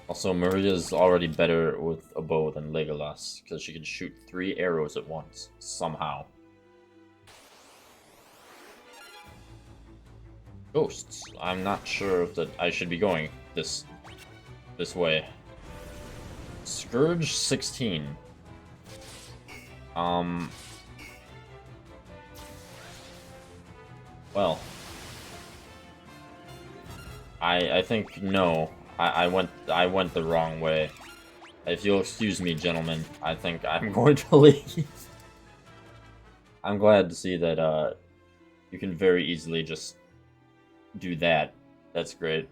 Speaker 1: Also, Maria's already better with a bow than Legolas, because she can shoot 3 arrows at once, somehow. Ghosts. I'm not sure that I should be going this way. Scourge 16. Well, I think no. I went the wrong way. If you'll excuse me, gentlemen, I think I'm going to leave. I'm glad to see that you can very easily just do that. That's great.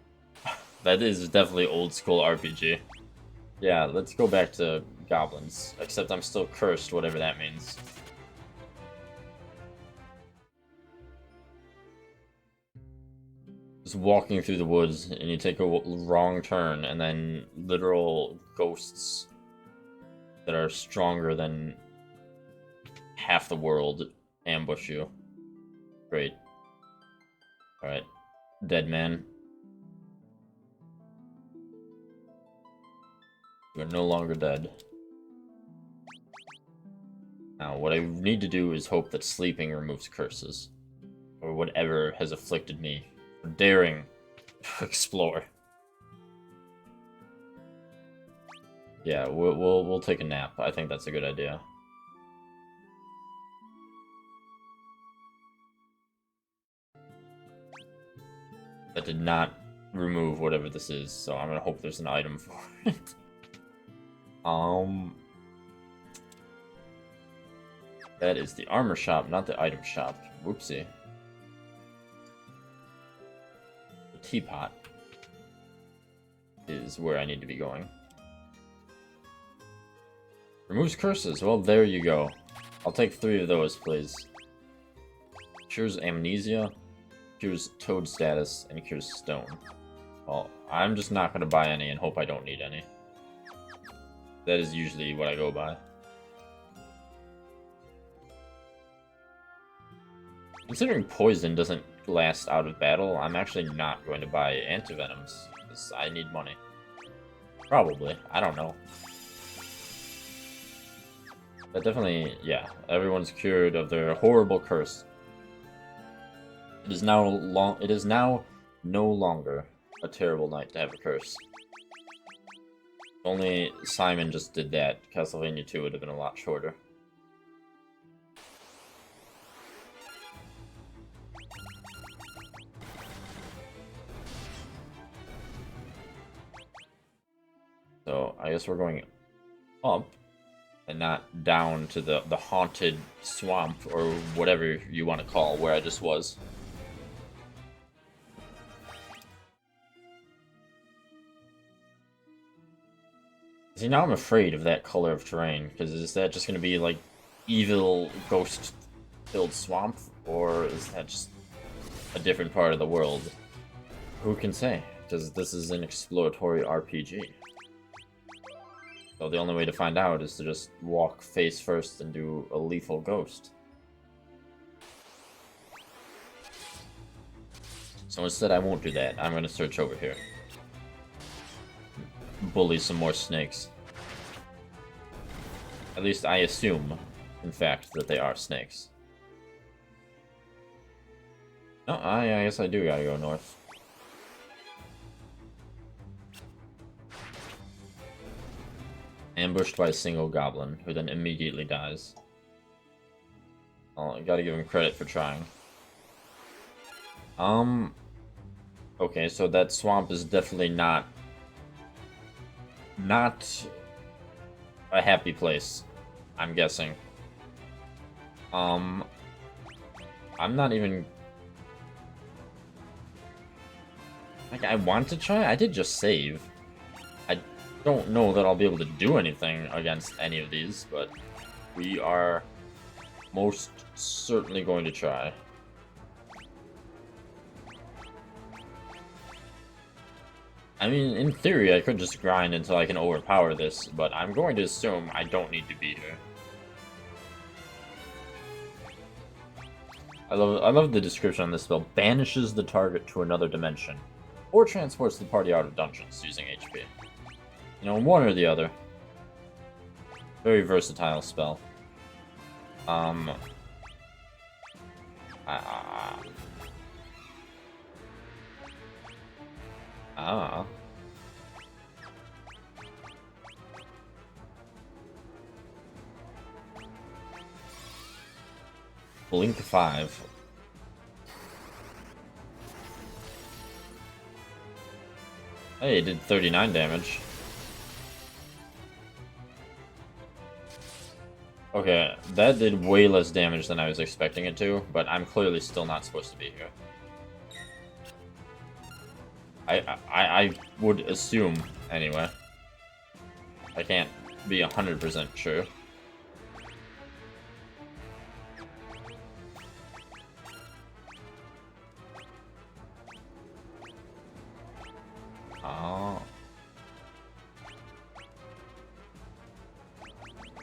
Speaker 1: That is definitely old school RPG. Yeah, let's go back to goblins. Except I'm still cursed, whatever that means. Just walking through the woods, and you take a wrong turn, and then literal ghosts that are stronger than half the world ambush you. Great. Alright. Dead man. You're no longer dead. Now, what I need to do is hope that sleeping removes curses. Or whatever has afflicted me for daring to explore. Yeah, we'll take a nap. I think that's a good idea. That did not remove whatever this is, so I'm gonna hope there's an item for it. That is the armor shop, not the item shop. Whoopsie. The teapot is where I need to be going. Removes curses. Well, there you go. I'll take 3 of those, please. Cures amnesia, cures toad status, and cures stone. Well, I'm just not going to buy any and hope I don't need any. That is usually what I go by. Considering poison doesn't last out of battle, I'm actually not going to buy antivenoms, because I need money. Probably. I don't know. But definitely, yeah, everyone's cured of their horrible curse. It is now no longer a terrible night to have a curse. If only Simon just did that, Castlevania 2 would have been a lot shorter. So, I guess we're going up, and not down to the haunted swamp, or whatever you want to call where I just was. See, now I'm afraid of that color of terrain, because is that just going to be, like, evil, ghost-filled swamp, or is that just a different part of the world? Who can say? Because this is an exploratory RPG. So the only way to find out is to just walk face first and do a lethal ghost. So instead I won't do that. I'm going to search over here. Bully some more snakes. At least I assume, in fact, that they are snakes. No, I guess I do gotta go north. Ambushed by a single goblin, who then immediately dies. Oh, I gotta give him credit for trying. Okay, so that swamp is definitely not a happy place, I'm guessing. I'm not even... Like, I want to try? I did just save. I don't know that I'll be able to do anything against any of these, but we are most certainly going to try. I mean, in theory, I could just grind until I can overpower this, but I'm going to assume I don't need to be here. I love the description on this spell. Banishes the target to another dimension, or transports the party out of dungeons using HP. You know, one or the other. Very versatile spell. Blink 5. Hey, it did 39 damage. Okay, that did way less damage than I was expecting it to, but I'm clearly still not supposed to be here. I would assume, anyway. I can't be 100% sure.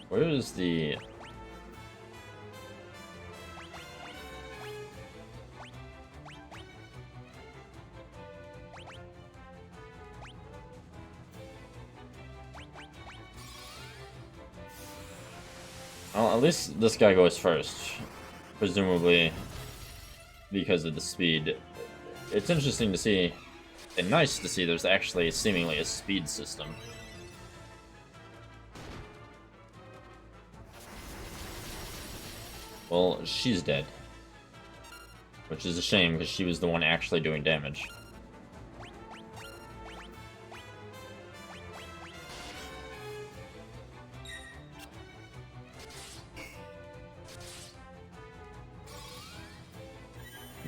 Speaker 1: Where is the... Well, at least this guy goes first. Presumably because of the speed. It's interesting to see, and nice to see, there's actually seemingly a speed system. Well, she's dead. Which is a shame, because she was the one actually doing damage.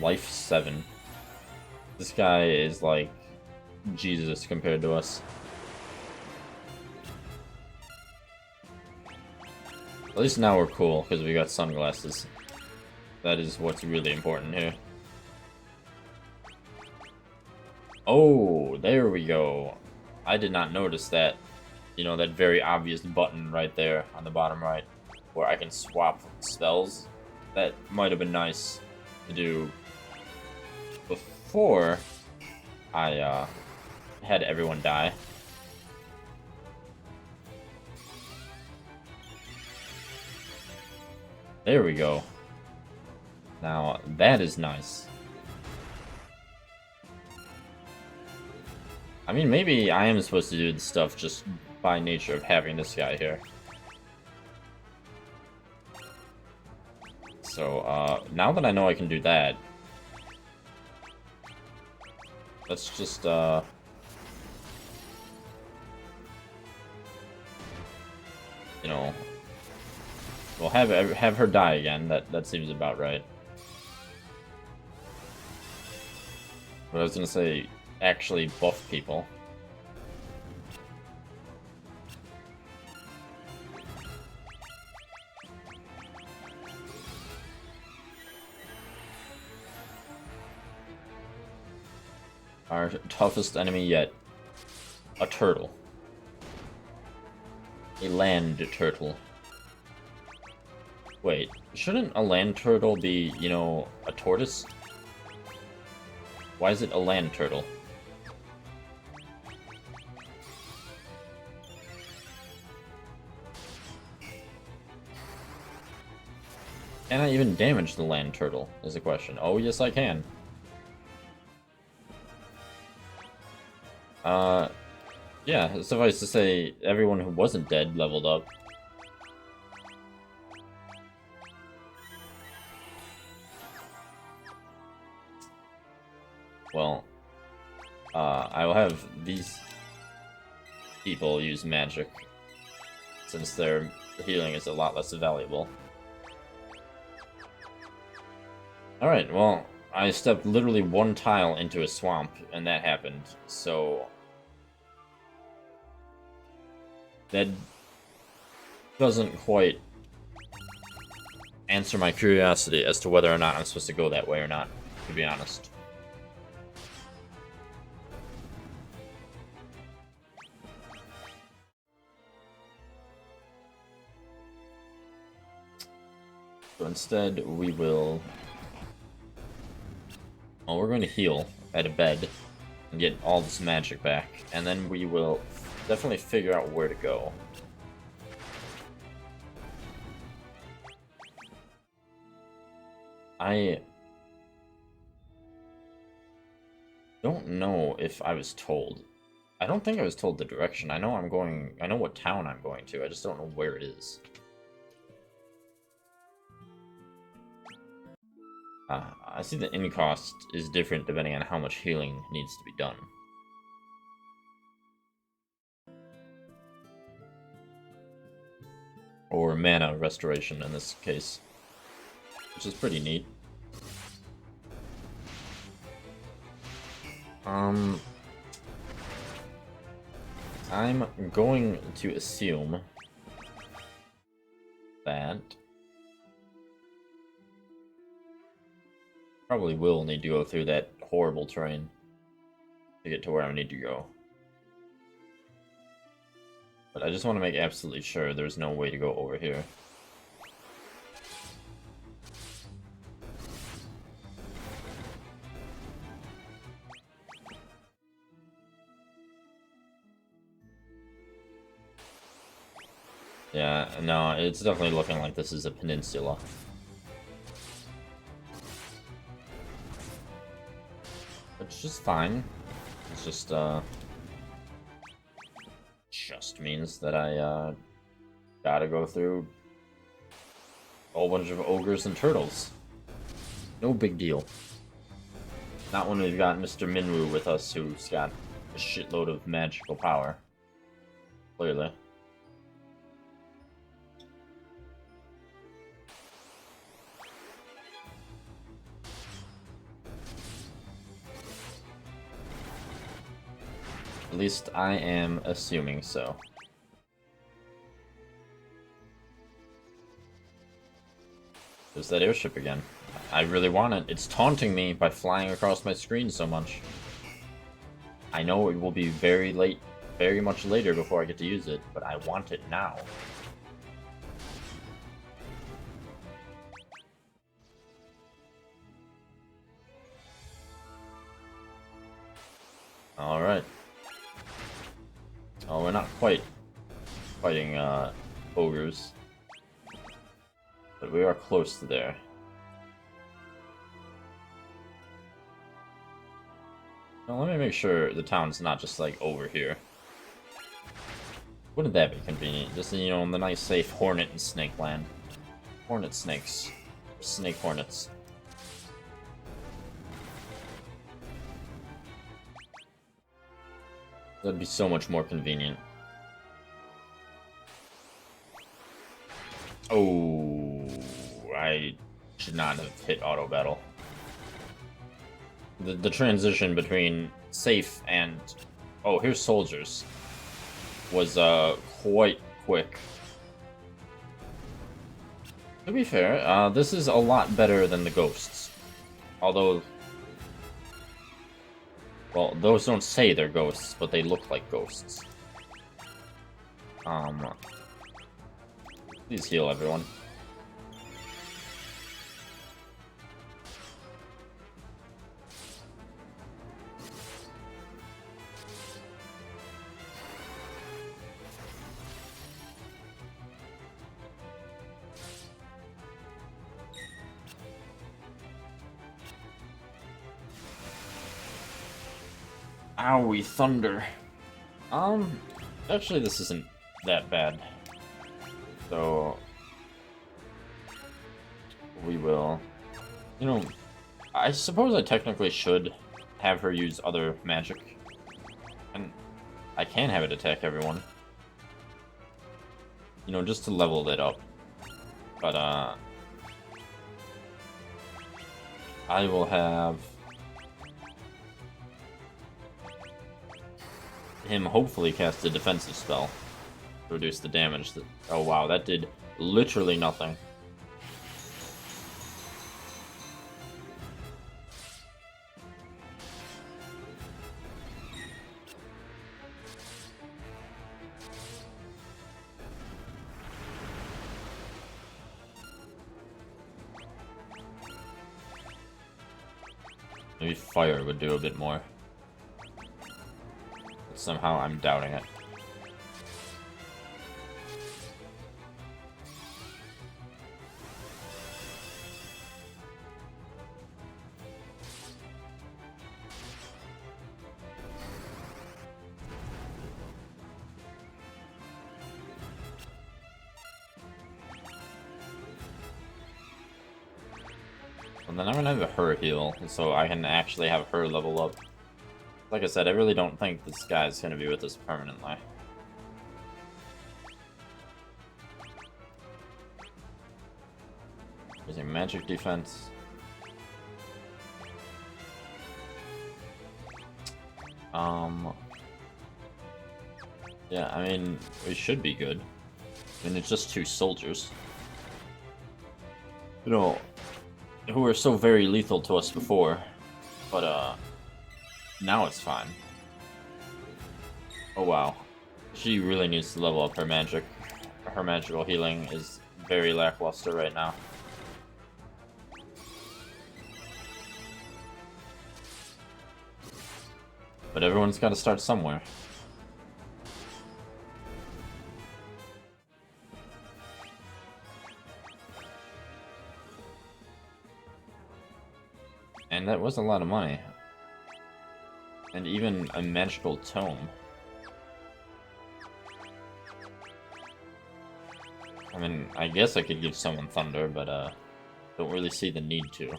Speaker 1: Life 7. This guy is like Jesus compared to us. At least now we're cool, because we got sunglasses. That is what's really important here. Oh, there we go. I did not notice that. You know, that very obvious button right there on the bottom right, where I can swap spells. That might have been nice to do before I had everyone die. There we go. Now, that is nice. I mean, maybe I am supposed to do the stuff just by nature of having this guy here. So, now that I know I can do that, let's just, you know, we'll have her die again. That seems about right. But I was gonna say, actually buff people. Our toughest enemy yet. A turtle. A land turtle. Wait, shouldn't a land turtle be, you know, a tortoise? Why is it a land turtle? Can I even damage the land turtle, is the question. Oh, yes I can. Yeah, suffice to say, everyone who wasn't dead leveled up. Well, I will have these people use magic, since their healing is a lot less valuable. Alright, well, I stepped literally one tile into a swamp, and that happened, so... that doesn't quite answer my curiosity as to whether or not I'm supposed to go that way or not, to be honest. So instead, we will... well, we're going to heal at a bed and get all this magic back, and then we will definitely figure out where to go. I don't know if I was told. I don't think I was told the direction. I know what town I'm going to, I just don't know where it is. I see the in cost is different depending on how much healing needs to be done. Or mana restoration in this case, which is pretty neat. I'm going to assume that probably will need to go through that horrible terrain to get to where I need to go. But I just want to make absolutely sure there's no way to go over here. Yeah, no, it's definitely looking like this is a peninsula. Which is fine. It's just means that I gotta go through a whole bunch of ogres and turtles. No big deal. Not when we've got Mr. Minwu with us, who's got a shitload of magical power. Clearly. At least I am assuming so. There's that airship again. I really want it. It's taunting me by flying across my screen so much. I know it will be very late, very much later before I get to use it, but I want it now. Alright. Oh, we're not quite fighting, ogres. But we are close to there. Now, let me make sure the town's not just, like, over here. Wouldn't that be convenient? Just, you know, in the nice, safe hornet and snake land. Hornet snakes. Snake hornets. That'd be so much more convenient. Oh, I should not have hit auto battle. The transition between safe and oh, here's soldiers was quite quick. To be fair, this is a lot better than the ghosts. Although, well, those don't say they're ghosts, but they look like ghosts. Please heal everyone. Owie, thunder. Actually this isn't that bad. So we will, you know, I suppose I technically should have her use other magic. And I can have it attack everyone. You know, just to level it up. But, I will have him hopefully cast a defensive spell to reduce the damage. That, oh wow, that did literally nothing. Maybe fire would do a bit more. But somehow I'm doubting it. And then I'm gonna have her heal, so I can actually have her level up. Like I said, I really don't think this guy's gonna be with us permanently. Using magic defense. Yeah, I mean, we should be good. I mean, it's just 2 soldiers. You know, who were so very lethal to us before, but now it's fine. Oh wow, she really needs to level up her magic. Her magical healing is very lackluster right now. But everyone's got to start somewhere. And that was a lot of money. And even a magical tome. I mean, I guess I could give someone thunder, but don't really see the need to.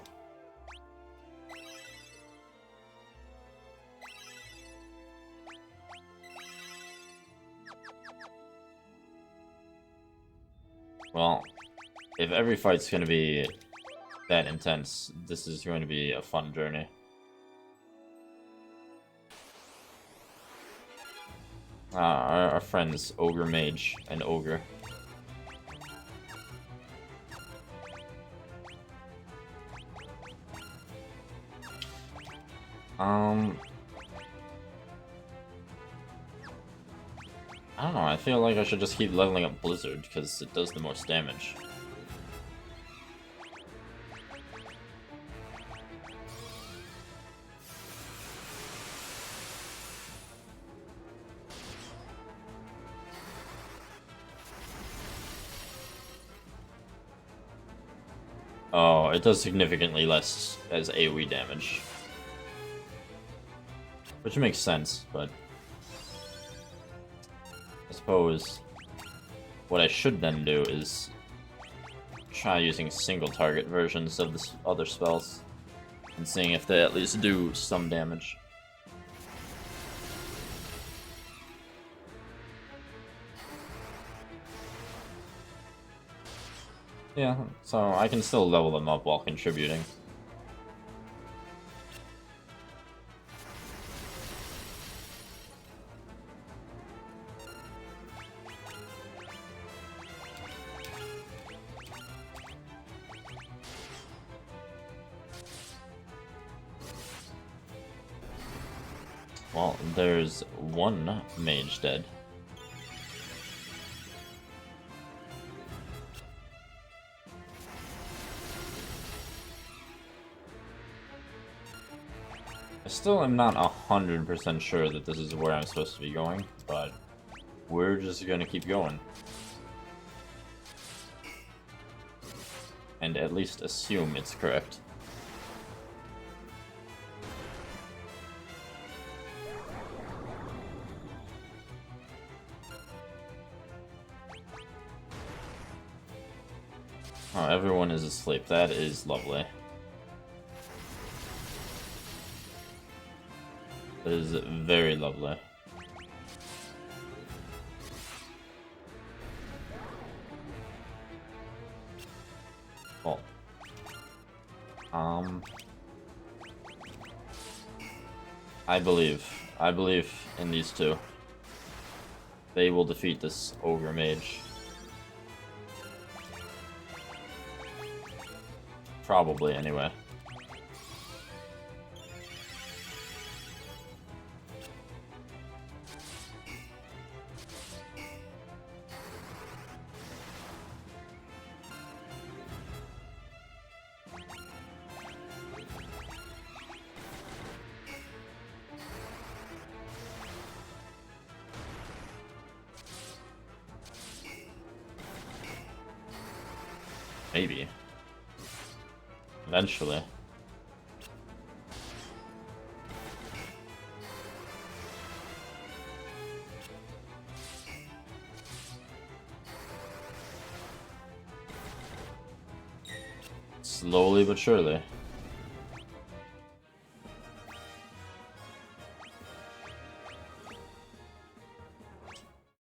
Speaker 1: Well, if every fight's gonna be that intense, this is going to be a fun journey. Our friends, Ogre Mage and Ogre. I don't know, I feel like I should just keep leveling up Blizzard, because it does the most damage. Oh, it does significantly less as AoE damage. Which makes sense, but I suppose what I should then do is try using single target versions of the other spells and seeing if they at least do some damage. Yeah, so I can still level them up while contributing. Well, there's one mage dead. I still am not 100% sure that this is where I'm supposed to be going, but we're just gonna keep going. And at least assume it's correct. Oh, everyone is asleep. That is lovely. That is very lovely. Well, I believe in these two. They will defeat this Ogre Mage. Probably, anyway. Maybe. Eventually. Slowly but surely.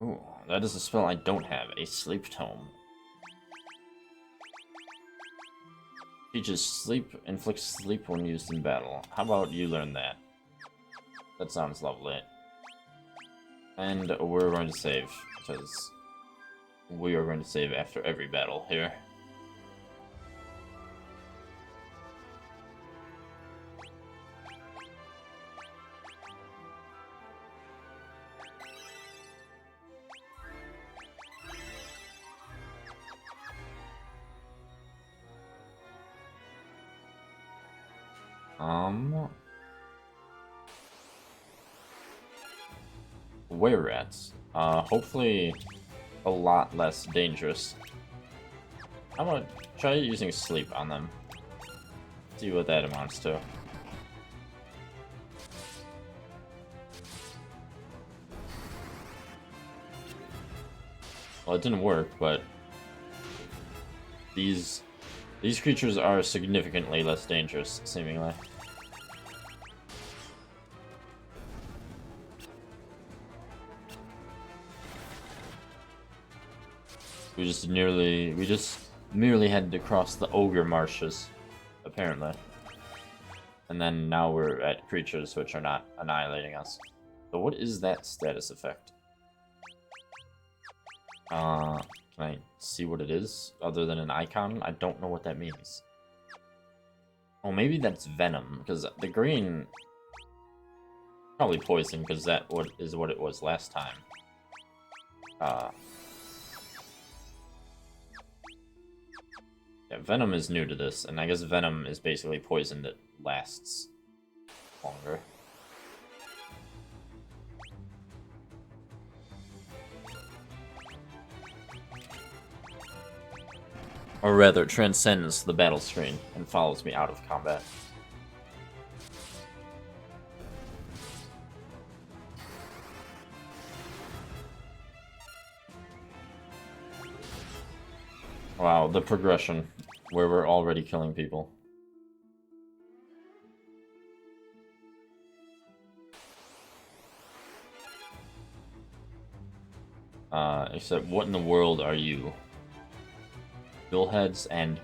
Speaker 1: Ooh, that is a spell I don't have, a Sleep Tome. Teaches sleep, inflicts sleep when used in battle. How about you learn that? That sounds lovely. And we're going to save, because we are going to save after every battle here. Were rats. Hopefully a lot less dangerous. I'm gonna try using sleep on them. See what that amounts to. Well, it didn't work, but these creatures are significantly less dangerous, seemingly. We just merely had to cross the ogre marshes, apparently. And then now we're at creatures which are not annihilating us. So what is that status effect? Can I see what it is other than an icon? I don't know what that means. Oh, maybe that's venom, because the green... Probably poison, because that is what it was last time. Yeah, venom is new to this, and I guess venom is basically poison that lasts longer. Or rather, transcends the battle screen and follows me out of combat. Wow, the progression, where we're already killing people. Except what in the world are you? Billheads and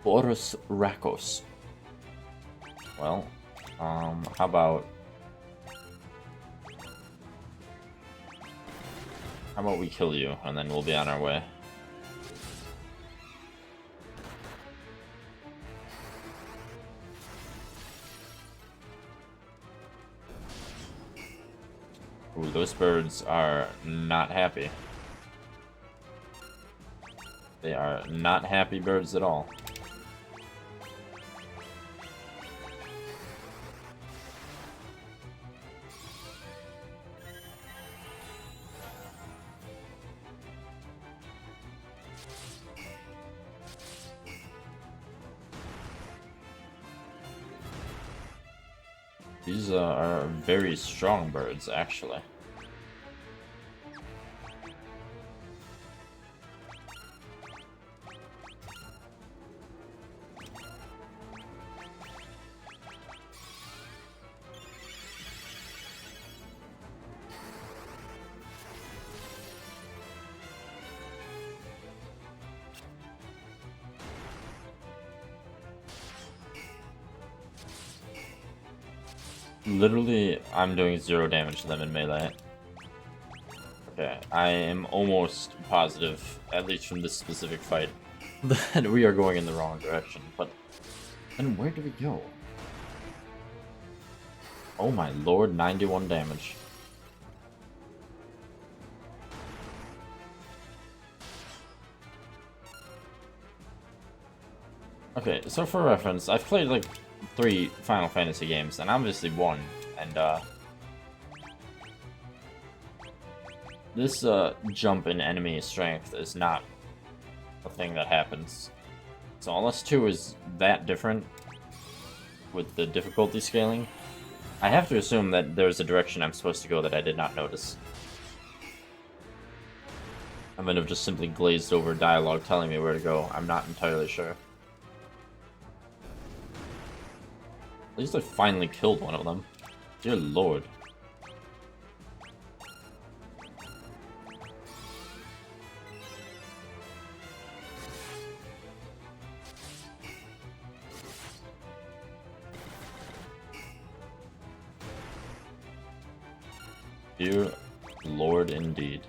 Speaker 1: Boros Rakos. Well, how about we kill you, and then we'll be on our way. Ooh, those birds are not happy. They are not happy birds at all. These are very strong birds, actually. Literally, I'm doing 0 damage to them in melee. Okay, I am almost positive, at least from this specific fight, that we are going in the wrong direction. But then where do we go? Oh my lord, 91 damage. Okay, so for reference, I've played like 3 Final Fantasy games, and obviously 1, and this jump in enemy strength is not a thing that happens. So unless 2 is that different with the difficulty scaling, I have to assume that there's a direction I'm supposed to go that I did not notice. I might have just simply glazed over dialogue telling me where to go. I'm not entirely sure. At least I finally killed one of them. Dear lord. Dear lord indeed.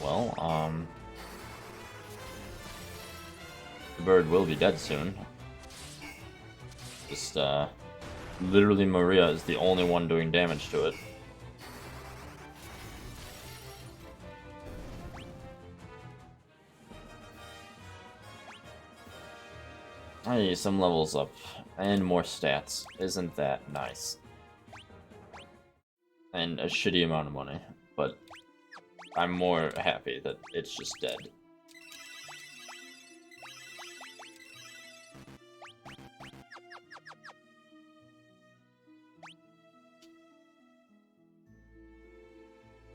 Speaker 1: Well, the bird will be dead soon. Just, literally Maria is the only one doing damage to it. Hey, some levels up, and more stats. Isn't that nice? And a shitty amount of money, but I'm more happy that it's just dead.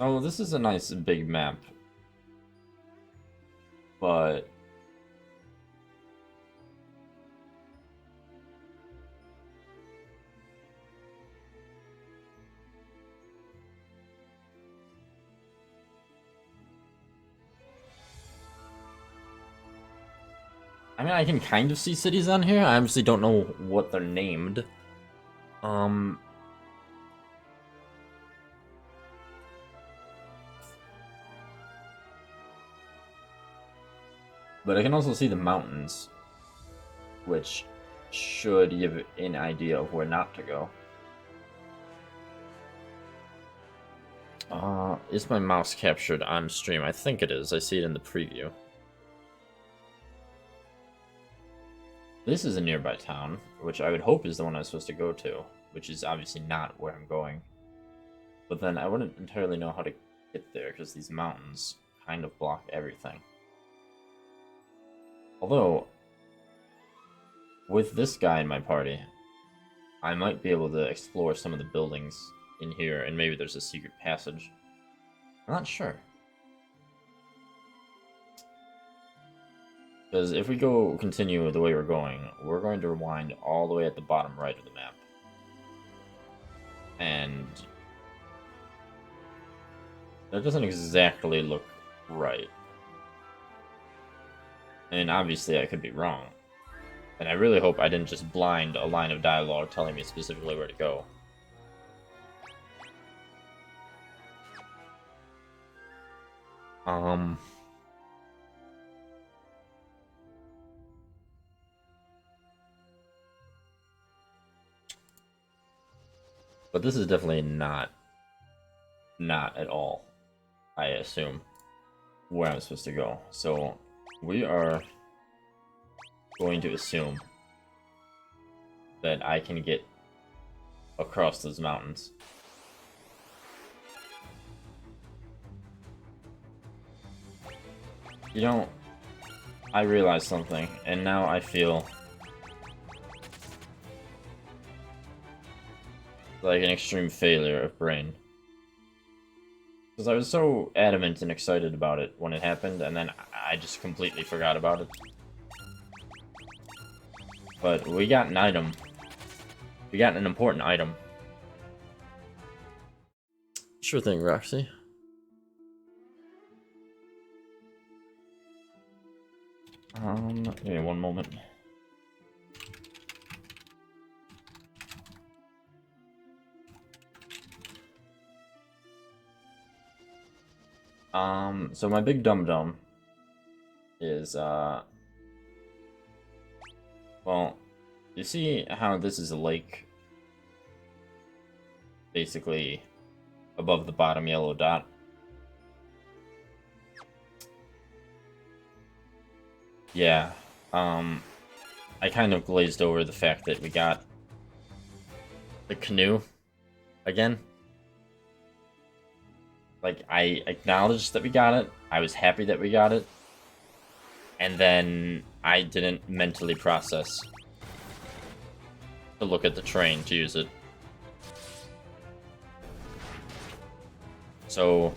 Speaker 1: Oh, this is a nice big map. But I mean, I can kind of see cities on here. I obviously don't know what they're named. But I can also see the mountains, which should give an idea of where not to go. Is my mouse captured on stream? I think it is. I see it in the preview. This is a nearby town, which I would hope is the one I'm supposed to go to, which is obviously not where I'm going. But then I wouldn't entirely know how to get there, because these mountains kind of block everything. Although, with this guy in my party, I might be able to explore some of the buildings in here, and maybe there's a secret passage. I'm not sure. Because if we continue the way we're going to rewind all the way at the bottom right of the map. And that doesn't exactly look right. And obviously I could be wrong. And I really hope I didn't just blind a line of dialogue telling me specifically where to go. But this is definitely not at all, I assume, where I'm supposed to go. So we are going to assume that I can get across those mountains. You know, I realized something, and now I feel like an extreme failure of brain. Because I was so adamant and excited about it when it happened, and then I just completely forgot about it. But we got an item. We got an important item. Sure thing, Roxy. Give me one moment. So my big dum-dum is, well, you see how this is a lake? Basically, above the bottom yellow dot. Yeah, I kind of glazed over the fact that we got the canoe again. Like, I acknowledged that we got it, I was happy that we got it, and then I didn't mentally process to look at the train to use it. So,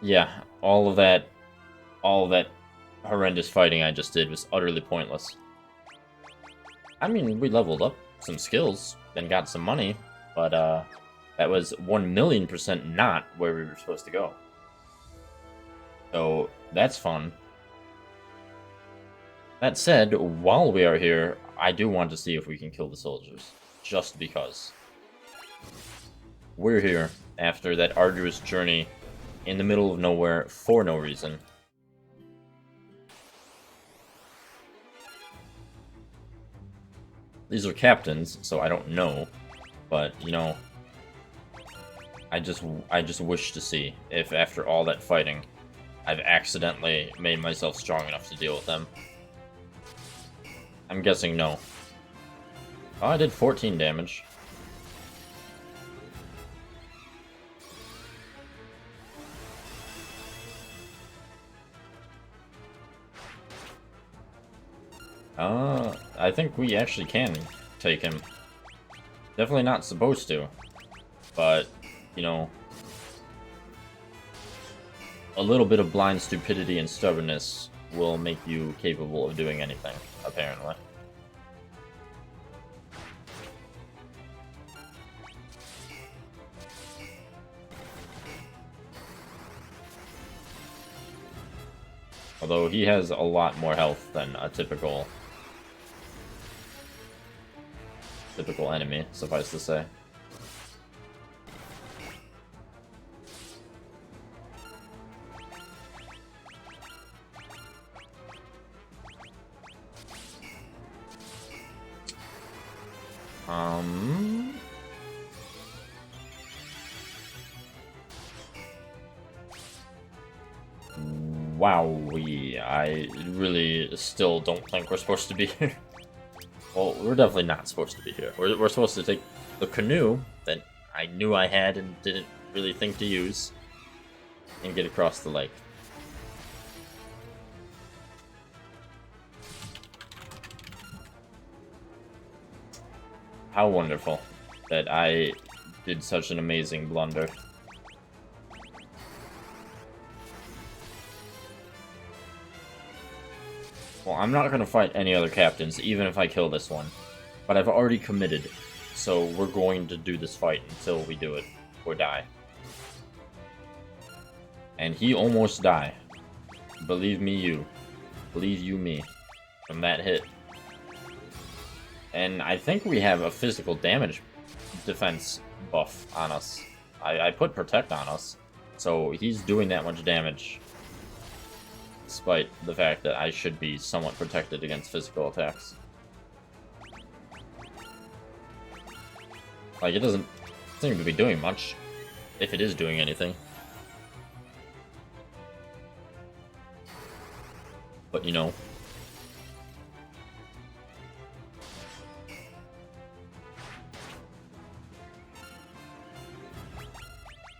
Speaker 1: yeah, all of that horrendous fighting I just did was utterly pointless. I mean, we leveled up some skills and got some money, but that was 1,000,000% not where we were supposed to go. So that's fun. That said, while we are here, I do want to see if we can kill the soldiers, just because. We're here after that arduous journey in the middle of nowhere for no reason. These are captains, so I don't know, but, you know, I just wish to see if after all that fighting, I've accidentally made myself strong enough to deal with them. I'm guessing no. Oh, I did 14 damage. I think we actually can take him. Definitely not supposed to, but, you know, a little bit of blind stupidity and stubbornness will make you capable of doing anything, apparently. Although he has a lot more health than a typical enemy, suffice to say. Wowee, I really still don't think we're supposed to be here. Well, we're definitely not supposed to be here. We're supposed to take the canoe that I knew I had and didn't really think to use and get across the lake. How wonderful that I did such an amazing blunder. Well, I'm not going to fight any other captains, even if I kill this one. But I've already committed, so we're going to do this fight until we do it, or die. And he almost died. Believe me, you. Believe you me. From that hit. And I think we have a physical damage defense buff on us. I put protect on us, so he's doing that much damage. Despite the fact that I should be somewhat protected against physical attacks. Like, it doesn't seem to be doing much, if it is doing anything. But, you know.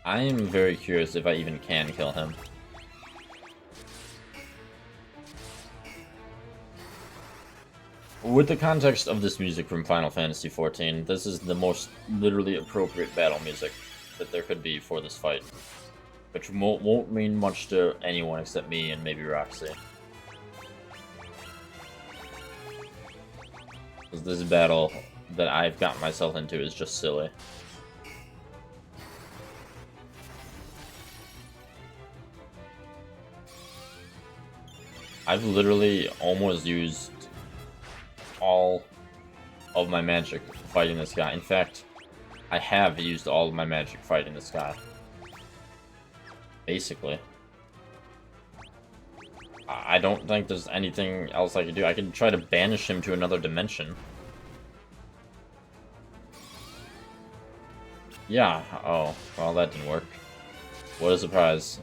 Speaker 1: I am very curious if I even can kill him. With the context of this music from Final Fantasy XIV, this is the most literally appropriate battle music that there could be for this fight. Which won't mean much to anyone except me and maybe Roxy. Because this battle that I've gotten myself into is just silly. I've literally almost used all of my magic fighting this guy. In fact, I have used all of my magic fighting this guy. Basically. I don't think there's anything else I can do. I can try to banish him to another dimension. Yeah, oh, well that didn't work. What a surprise.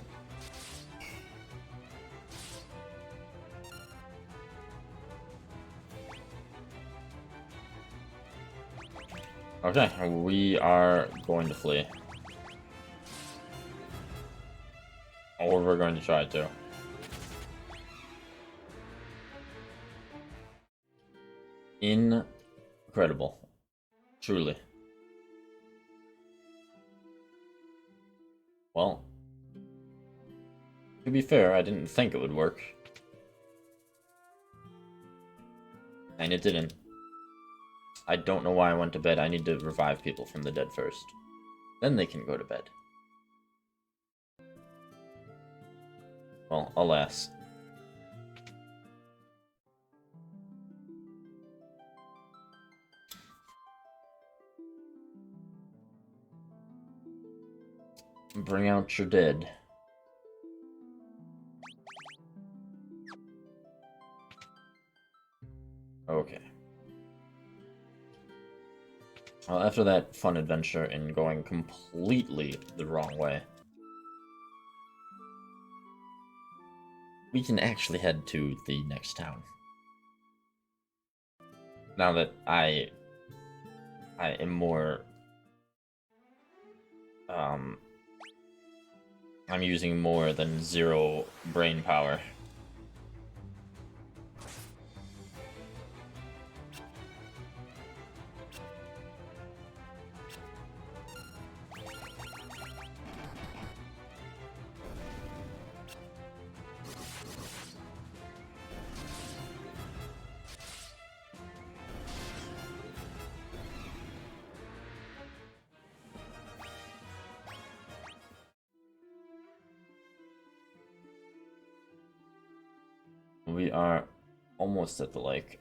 Speaker 1: Okay, we are going to flee. Or we're going to try to. Incredible. Truly. Well, to be fair, I didn't think it would work. And it didn't. I don't know why I went to bed. I need to revive people from the dead first. Then they can go to bed. Well, alas. Bring out your dead. Okay. Well, after that fun adventure in going completely the wrong way, we can actually head to the next town. Now that I am more... I'm using more than 0 brain power. We are almost at the lake.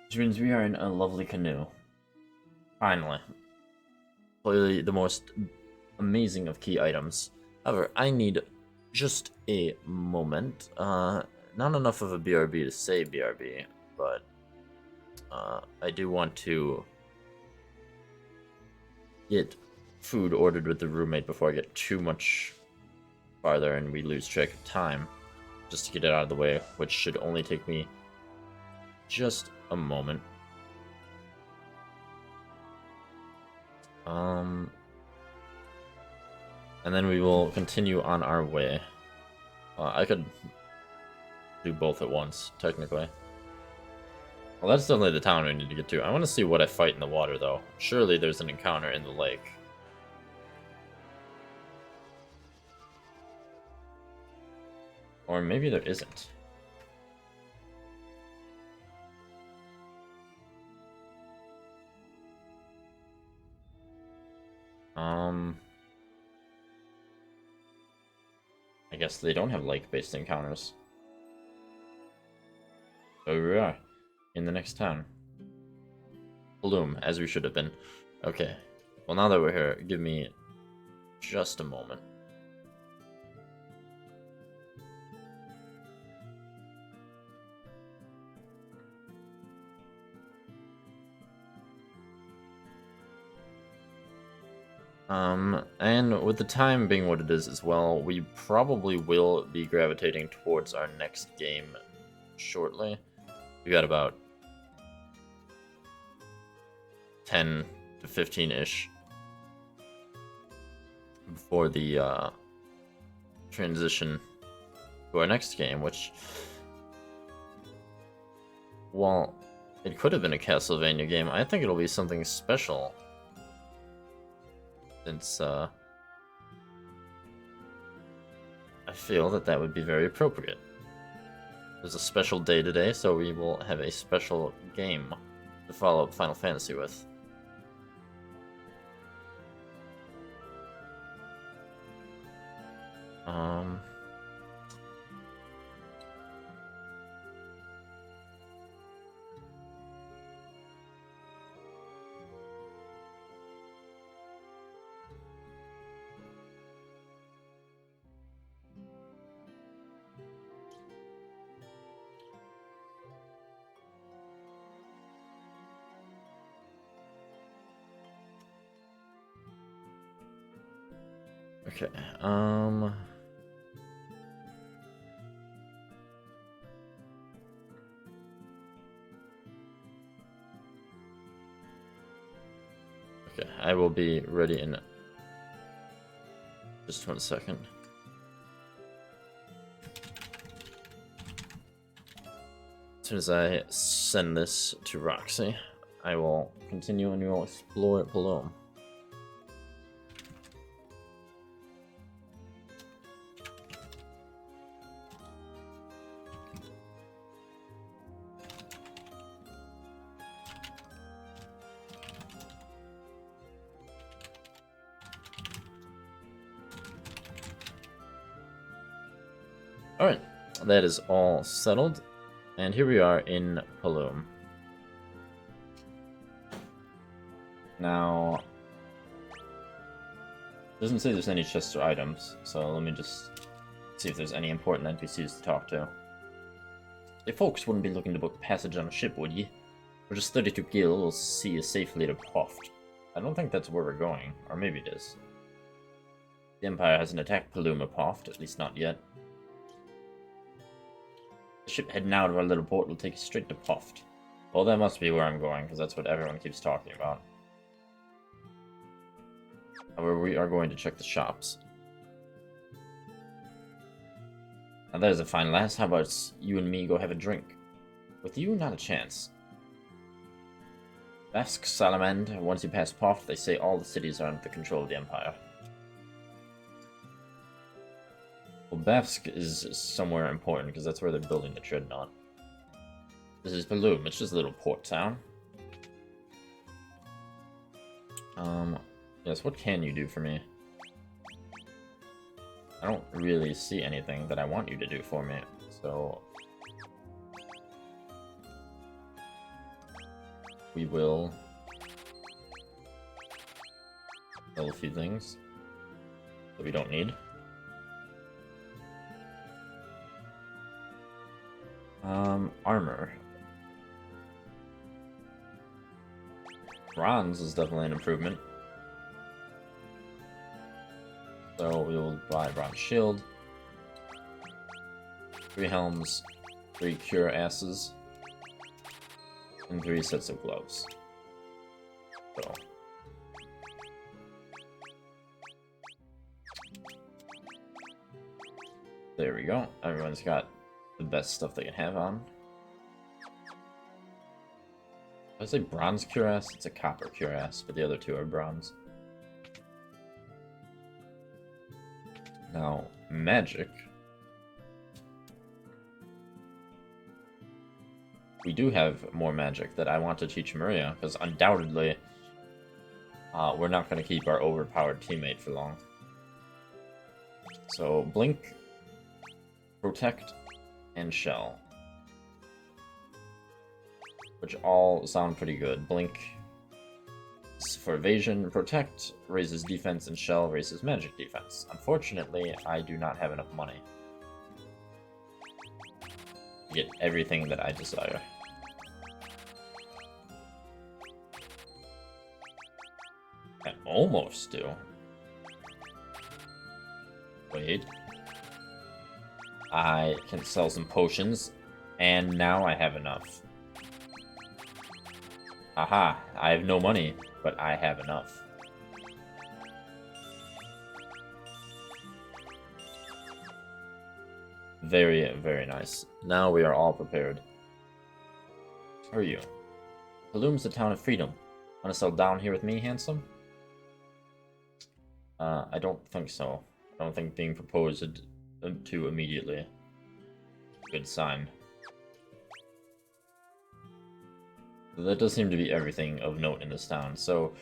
Speaker 1: Which means we are in a lovely canoe. Finally. Clearly the most amazing of key items. However, I need just a moment. Not enough of a BRB to say BRB, but I do want to get food ordered with the roommate before I get too much farther and we lose track of time. Just to get it out of the way, which should only take me just a moment. And then we will continue on our way. I could do both at once, technically. Well, that's definitely the town we need to get to. I want to see what I fight in the water, though. Surely there's an encounter in the lake. Or maybe there isn't. I guess they don't have lake-based encounters. So here we are, in the next town. Bloom, as we should have been. Okay, well now that we're here, give me just a moment. And with the time being what it is as well, we probably will be gravitating towards our next game shortly. We got about 10 to 15-ish before the transition to our next game, which, while it could have been a Castlevania game, I think it'll be something special. Since, I feel that that would be very appropriate. There's a special day today, so we will have a special game to follow up Final Fantasy with. Okay, okay, I will be ready in just 1 second. As soon as I send this to Roxy, I will continue and we will explore Palom. Alright, that is all settled, and here we are in Palom. Now, it doesn't say there's any chests or items, so let me just see if there's any important NPCs to talk to. You folks wouldn't be looking to book passage on a ship, would ye? Or just 32 Gil will see you safely to Poft. I don't think that's where we're going, or maybe it is. The Empire hasn't attacked Paloma Poft, at least not yet. The ship heading out of our little port will take us straight to Poft. Well, that must be where I'm going, because that's what everyone keeps talking about. However, we are going to check the shops. Now there's a fine lass. How about you and me go have a drink? With you, not a chance. Bask Salamand, once you pass Poft, they say all the cities are under the control of the Empire. Well, Bavsk is somewhere important, because that's where they're building the Dreadnought. This is Palom, it's just a little port town. Yes, what can you do for me? I don't really see anything that I want you to do for me, so... we will... sell a few things that we don't need. Armor. Bronze is definitely an improvement. So we will buy a bronze shield, 3 helms, 3 cure asses, and 3 sets of gloves. So there we go. Everyone's got the best stuff they can have on. I say bronze cuirass, it's a copper cuirass, but the other 2 are bronze. Now, magic. We do have more magic that I want to teach Maria, because undoubtedly, we're not going to keep our overpowered teammate for long. So, Blink, Protect, and Shell. Which all sound pretty good. Blink is for evasion, Protect raises defense, and Shell raises magic defense. Unfortunately, I do not have enough money to get everything that I desire. I almost do. Wait. I can sell some potions, and now I have enough. Aha, I have no money, but I have enough. Very, very nice. Now we are all prepared. Who are you? Bloom's the town of freedom. Want to settle down here with me, handsome? I don't think so. I don't think being proposed to immediately. Good sign. That does seem to be everything of note in this town, so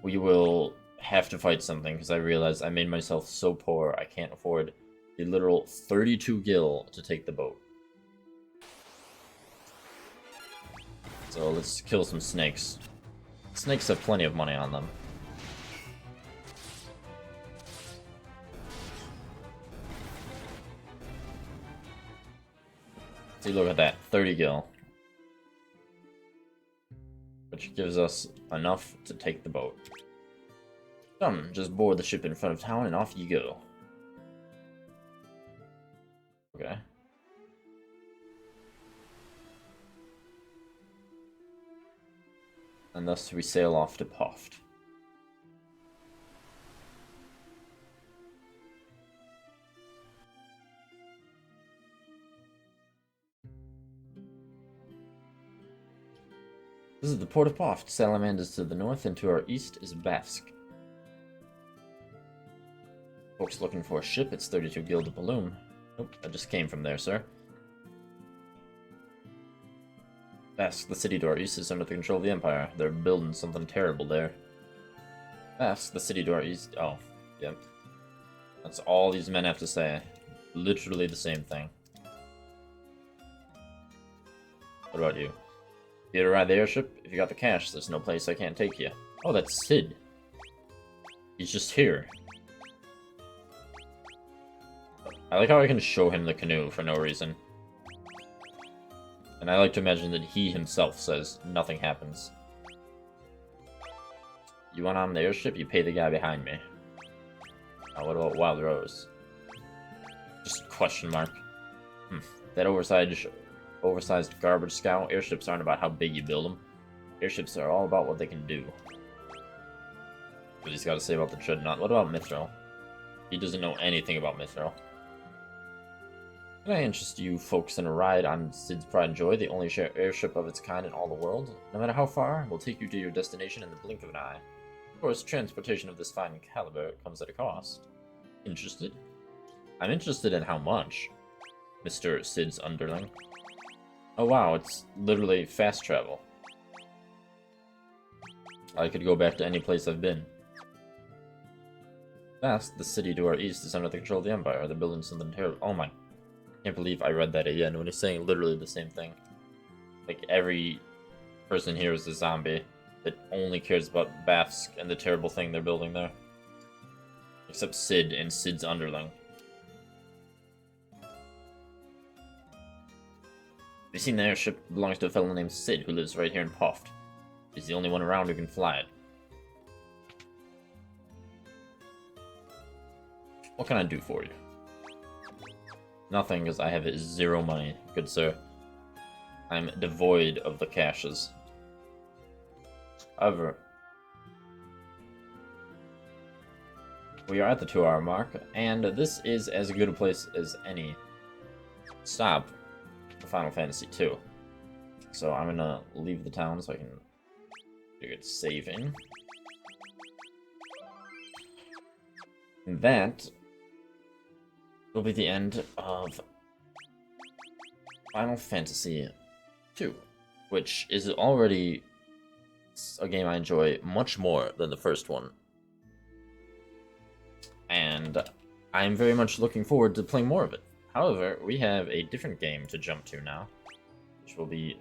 Speaker 1: we will have to fight something, because I realize I made myself so poor I can't afford the literal 32 gil to take the boat. So let's kill some snakes. Snakes have plenty of money on them. See, look at that, 30 gil. Which gives us enough to take the boat. Come, just board the ship in front of town and off you go. Okay. And thus we sail off to Poft. This is the port of Poft. Salamander's to the north, and to our east is Bafsk. Folks looking for a ship, it's 32 gil to Balloon. Nope, I just came from there, sir. Bafsk, the city to our east, is under the control of the Empire. They're building something terrible there. Bafsk, the city to our east... oh, yep. That's all these men have to say. Literally the same thing. What about you? You to ride the airship? If you got the cash, there's no place I can't take you. Oh, that's Sid. He's just here. I like how I can show him the canoe for no reason. And I like to imagine that he himself says nothing happens. You want on the airship? You pay the guy behind me. Now, what about Wild Rose? Just question mark. That oversized garbage scout. Airships aren't about how big you build them. Airships are all about what they can do. What he's got to say about the Dreadnought. What about Mithril? He doesn't know anything about Mithril. Can I interest you folks in a ride on Sid's Pride and Joy, the only airship of its kind in all the world? No matter how far, we'll take you to your destination in the blink of an eye. Of course, transportation of this fine caliber comes at a cost. Interested? I'm interested in how much, Mr. Sid's underling. Oh wow, it's literally fast travel. I could go back to any place I've been. Fast, the city to our east is under the control of the Empire. They're building something terrible. Oh my. I can't believe I read that again when he's saying literally the same thing. Like, every person here is a zombie that only cares about Bafsk and the terrible thing they're building there. Except Sid and Sid's underling. Have you seen the airship? It belongs to a fellow named Sid who lives right here in Poft. He's the only one around who can fly it. What can I do for you? Nothing, because I have 0 money, good sir. I'm devoid of the cashes. However, we are at the 2-hour mark, and this is as good a place as any stop for Final Fantasy II. So I'm gonna leave the town so I can do good saving. And that will be the end of Final Fantasy II, which is already a game I enjoy much more than the first one. And I'm very much looking forward to playing more of it. However, we have a different game to jump to now, which will be